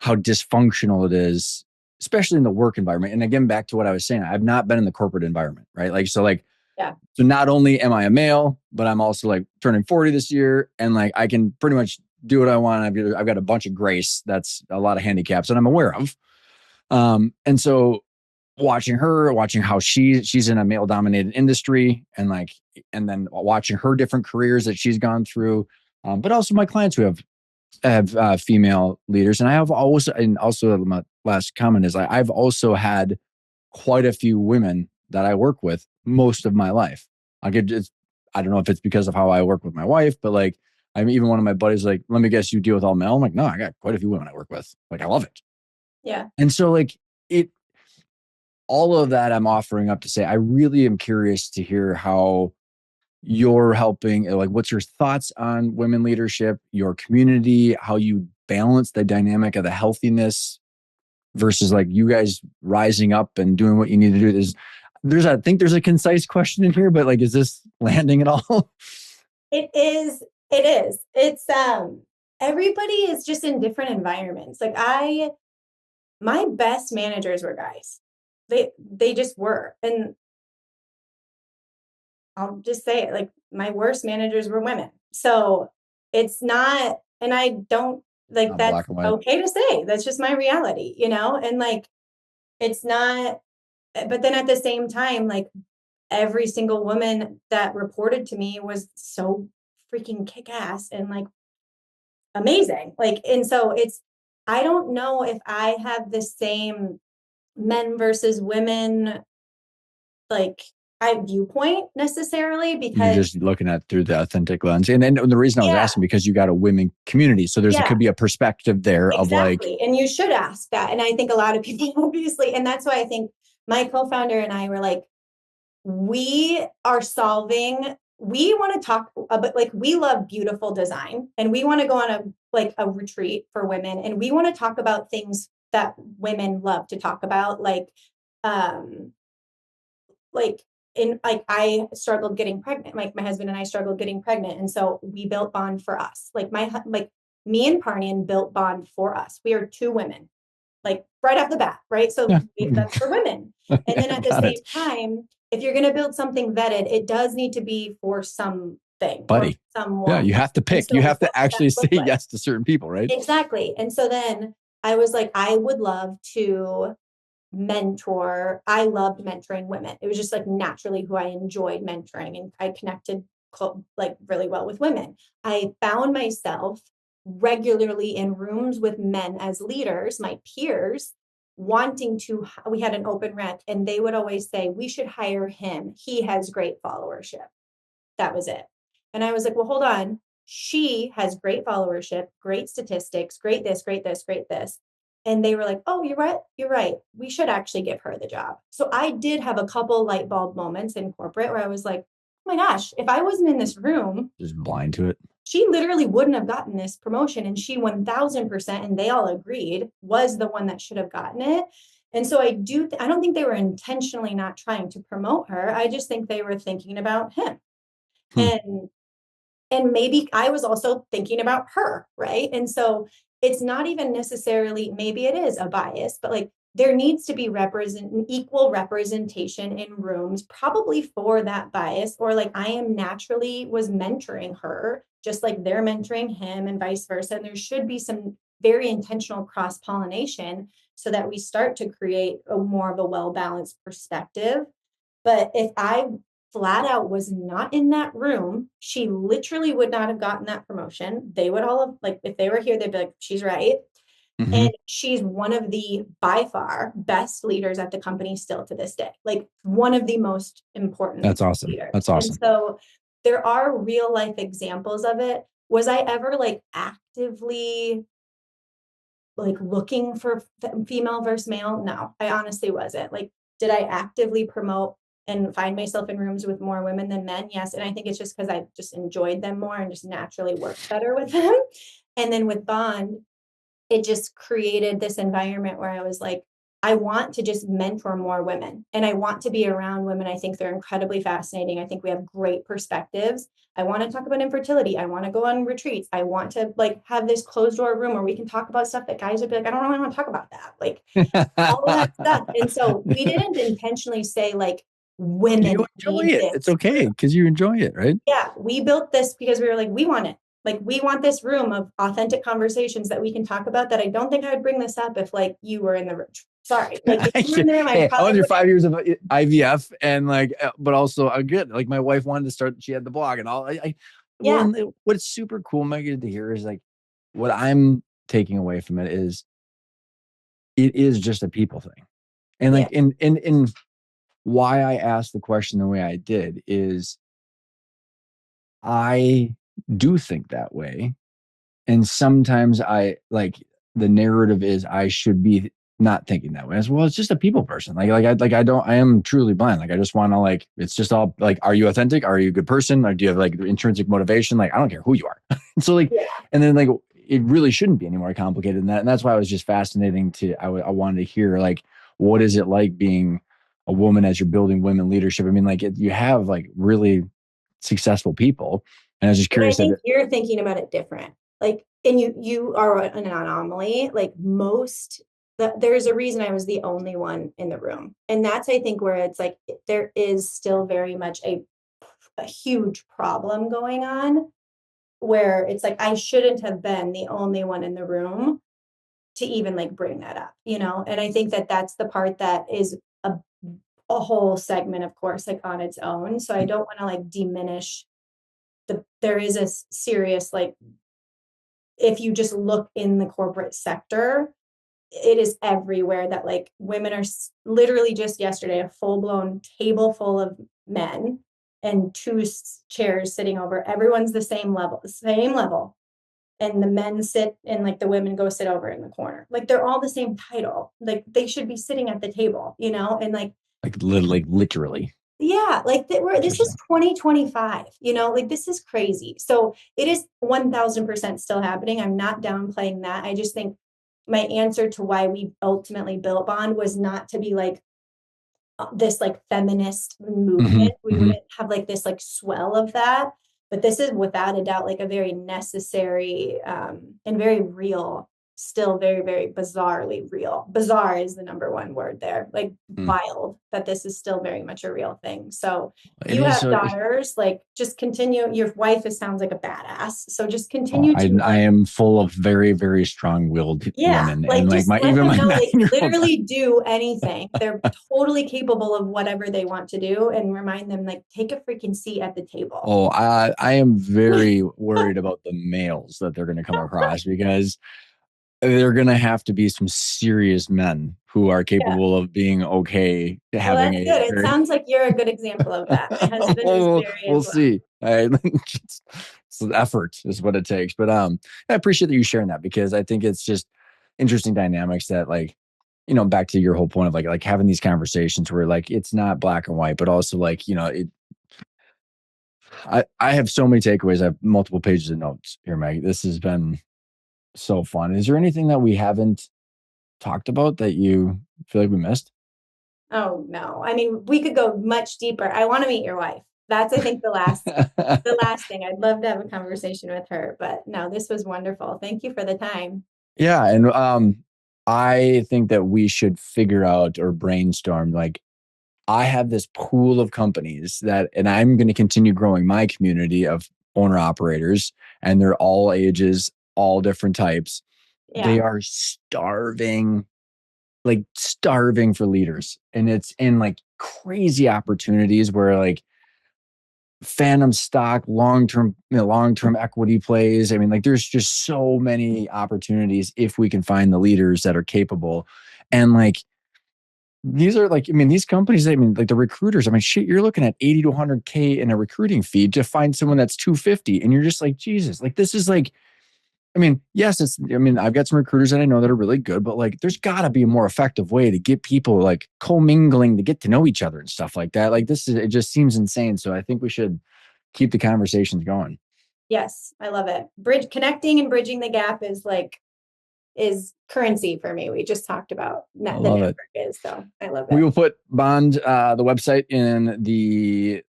A: how dysfunctional it is, especially in the work environment. And again, back to what I was saying, I've not been in the corporate environment, right? Like, so like,
B: Yeah.
A: so not only am I a male, but I'm also like turning 40 this year, and like I can pretty much do what I want. I've got a bunch of grace. That's a lot of handicaps that I'm aware of. And so watching how she's in a male dominated industry, and like, and then watching her different careers that she's gone through, but also my clients who have female leaders. And I have also, and also my last comment is I've also had quite a few women that I work with most of my life. I don't know if it's because of how I work with my wife, but like, I'm even one of my buddies, like, let me guess, you deal with all male. I'm like, no, I got quite a few women I work with. Like, I love it.
B: Yeah.
A: And so like all of that I'm offering up to say, I really am curious to hear how you're helping, like, what's your thoughts on women leadership, your community, how you balance the dynamic of the healthiness versus like you guys rising up and doing what you need to do. I think there's a concise question in here, but like, is this landing at all?
B: It is. It is. It's everybody is just in different environments. Like my best managers were guys. They just were. And I'll just say it, like my worst managers were women. So it's not, and I don't like
A: Not
B: that's
A: black and white.
B: okay to say. That's just my reality, and like it's not, but then at the same time, like every single woman that reported to me was so freaking kick-ass and like amazing. Like, and so I don't know if I have the same men versus women like I viewpoint necessarily,
A: You're
B: because
A: just looking at through the authentic lens. And then the reason I was
B: yeah,
A: asking, because you got a women community. So it
B: yeah,
A: could be a perspective there of like,
B: exactly. And you should ask that. And I think a lot of people obviously, and that's why I think my co-founder and I were like, we are solving, we want to talk about, like, we love beautiful design and we want to go on a retreat for women, and we want to talk about things that women love to talk about, um like in like I struggled getting pregnant, like my husband and I struggled getting pregnant, and so we built Bond for us. Like me and Parnian built Bond for us. We are two women, like right off the bat, right? So
A: yeah,
B: that's for women. And then at the
A: got
B: same
A: it,
B: time, if you're going to build something vetted, it does need to be for something or
A: buddy. Yeah,
B: someone.
A: you have to
B: And
A: pick.
B: so
A: You have
B: what
A: to
B: does that
A: actually
B: look
A: say
B: like?
A: yes to certain people, right?
B: Exactly. And so then I was like, I would love to mentor. I loved mentoring women. It was just like naturally who I enjoyed mentoring, and I connected like really well with women. I found myself regularly in rooms with men as leaders, my peers, wanting to. We had an open rec, and they would always say, we should hire him. He has great followership. That was it. And I was like, well, hold on. She has great followership, great statistics, great this, great this, great this. And they were like, oh, you're right. You're right. We should actually give her the job. So I did have a couple light bulb moments in corporate where I was like, oh my gosh, if I wasn't in this room,
A: Just blind to it.
B: she literally wouldn't have gotten this promotion. And she 1000%, and they all agreed, was the one that should have gotten it. And so I don't think they were intentionally not trying to promote her. I just think they were thinking about him.
A: Hmm.
B: And maybe I was also thinking about her, right? And so it's not even necessarily, maybe it is a bias, but like there needs to be equal representation in rooms, probably for that bias, or like I am naturally was mentoring her, just like they're mentoring him and vice versa. And there should be some very intentional cross-pollination so that we start to create a more of a well-balanced perspective. But if I flat out was not in that room, she literally would not have gotten that promotion. They would all have, like, if they were here, they'd be like, she's right.
A: Hmm.
B: And she's one of the, by far, best leaders at the company still to this day, like one of the most important
A: That's awesome.
B: leaders.
A: That's
B: And
A: awesome.
B: so there are real life examples of it. Was I ever like actively like looking for female versus male? No, I honestly wasn't. Like, did I actively promote and find myself in rooms with more women than men? Yes. And I think it's just because I just enjoyed them more and just naturally worked better with them. And then with Bond, it just created this environment where I was like, I want to just mentor more women, and I want to be around women. I think they're incredibly fascinating. I think we have great perspectives. I want to talk about infertility. I want to go on retreats. I want to like have this closed door room where we can talk about stuff that guys would be like, I don't really want to talk about that. Like all of that stuff. And so we didn't intentionally say like
A: You
B: women
A: enjoy
B: need
A: it. It's
B: this.
A: okay because you enjoy it, right?
B: Yeah, we built this because we were like, we want it. Like, we want this room of authentic conversations that we can talk about. That I don't think I would bring this up if like you were in the room. Sorry, like if you were in the room, I
A: Hey, I went
B: probably
A: through
B: would.
A: 5 years of IVF and like, but also I get like my wife wanted to start. She had the blog and all. Well,
B: Yeah,
A: and what's super cool, Megan, to hear is like what I'm taking away from it is it is just a people thing, and
B: yeah,
A: like in why I asked the question the way I did is I do think that way. And sometimes I like the narrative is I should be not thinking that way as well. It's just a people person. I don't, I am truly blind. Like, I just want to like, it's just all like, are you authentic? Are you a good person? Or do you have like intrinsic motivation? Like, I don't care who you are. So like,
B: yeah.
A: and then like, it really shouldn't be any more complicated than that. And that's why it was just fascinating I wanted to hear like, what is it like being a woman as you're building women leadership? I mean, like you have like really successful people. And I was just
B: And I
A: curious
B: think
A: that
B: you're thinking about it different. Like, and you are an anomaly. Like most, there's a reason I was the only one in the room, and that's I think where it's like there is still very much a huge problem going on where it's like I shouldn't have been the only one in the room to even like bring that up, you know? And I think that that's the part that is a whole segment, of course, like on its own. So I don't want to like diminish there is a serious, like, if you just look in the corporate sector, it is everywhere that like women are literally just yesterday, a full blown table full of men and two chairs sitting over. Everyone's the same level, same level, and the men sit and like the women go sit over in the corner. Like they're all the same title. Like they should be sitting at the table, you know? And
A: like literally
B: yeah, like this is
A: interesting.
B: 2025, you know, like this is crazy. So it is 1000% still happening. I'm not downplaying that. I just think my answer to why we ultimately built Bond was not to be like this like feminist
A: Hmm.
B: movement. We
A: Hmm.
B: wouldn't have like this like swell of that, but this is without a doubt like a very necessary and very real still very, very bizarrely real. Bizarre is the number one word there. Like
A: Mm.
B: wild that this is still very much a real thing. So
A: It
B: you
A: is
B: have
A: so.
B: daughters, like just continue. Your wife is, sounds like a badass. So just
A: Oh,
B: continue to
A: I am full of very, very strong-willed
B: yeah,
A: women, and
B: like
A: like
B: just
A: my
B: let
A: even
B: them
A: my
B: know they can
A: 9-year-old.
B: literally do anything. They're totally capable of whatever they want to do, and remind them like take a freaking seat at the table.
A: Oh, I am very worried about the males that they're going to come across, because they're going to have to be some serious men who are
B: Yeah.
A: capable of being okay
B: Well,
A: having
B: that's
A: a
B: good. It
A: very.
B: sounds like you're a good example of that. My husband is
A: we'll,
B: very as
A: we'll
B: well.
A: see. It's an effort is what it takes. But I appreciate that you sharing that, because I think it's just interesting dynamics that, like, back to your whole point of like having these conversations where like it's not black and white, but also like, I have so many takeaways. I have multiple pages of notes here, Meg. This has been so fun. Is there anything that we haven't talked about that you feel like we missed?
B: Oh no. I mean, we could go much deeper. I want to meet your wife. That's I think the last thing. I'd love to have a conversation with her, but no, this was wonderful. Thank you for the time.
A: Yeah, and I think that we should figure out or brainstorm, like, I have this pool of companies that, and I'm going to continue growing my community of owner operators, and they're all ages, all different types. They
B: Yeah.
A: are starving, like starving for leaders. And it's in like crazy opportunities where like phantom stock, long-term equity plays. I mean, like there's just so many opportunities if we can find the leaders that are capable. And like these are like, I mean, these companies, I mean, like the recruiters, I mean, shit, you're looking at 80 to 100K in a recruiting fee to find someone that's 250. And you're just like, Jesus, like this is like, I mean, yes, I mean, I've got some recruiters that I know that are really good, but like, there's got to be a more effective way to get people like commingling to get to know each other and stuff like that. Like, it just seems insane. So I think we should keep the conversations going.
B: Yes, I love it. Connecting and bridging the gap is currency for me. We just talked about
A: I
B: the
A: love it.
B: network is, so I love
A: We
B: it.
A: will put Bond, the website, in the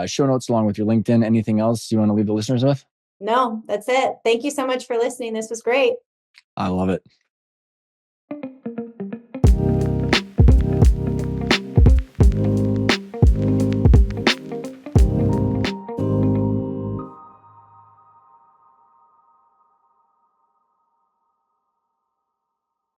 A: show notes along with your LinkedIn. Anything else you want to leave the listeners with?
B: No, that's it. Thank you so much for listening. This was great.
A: I love it.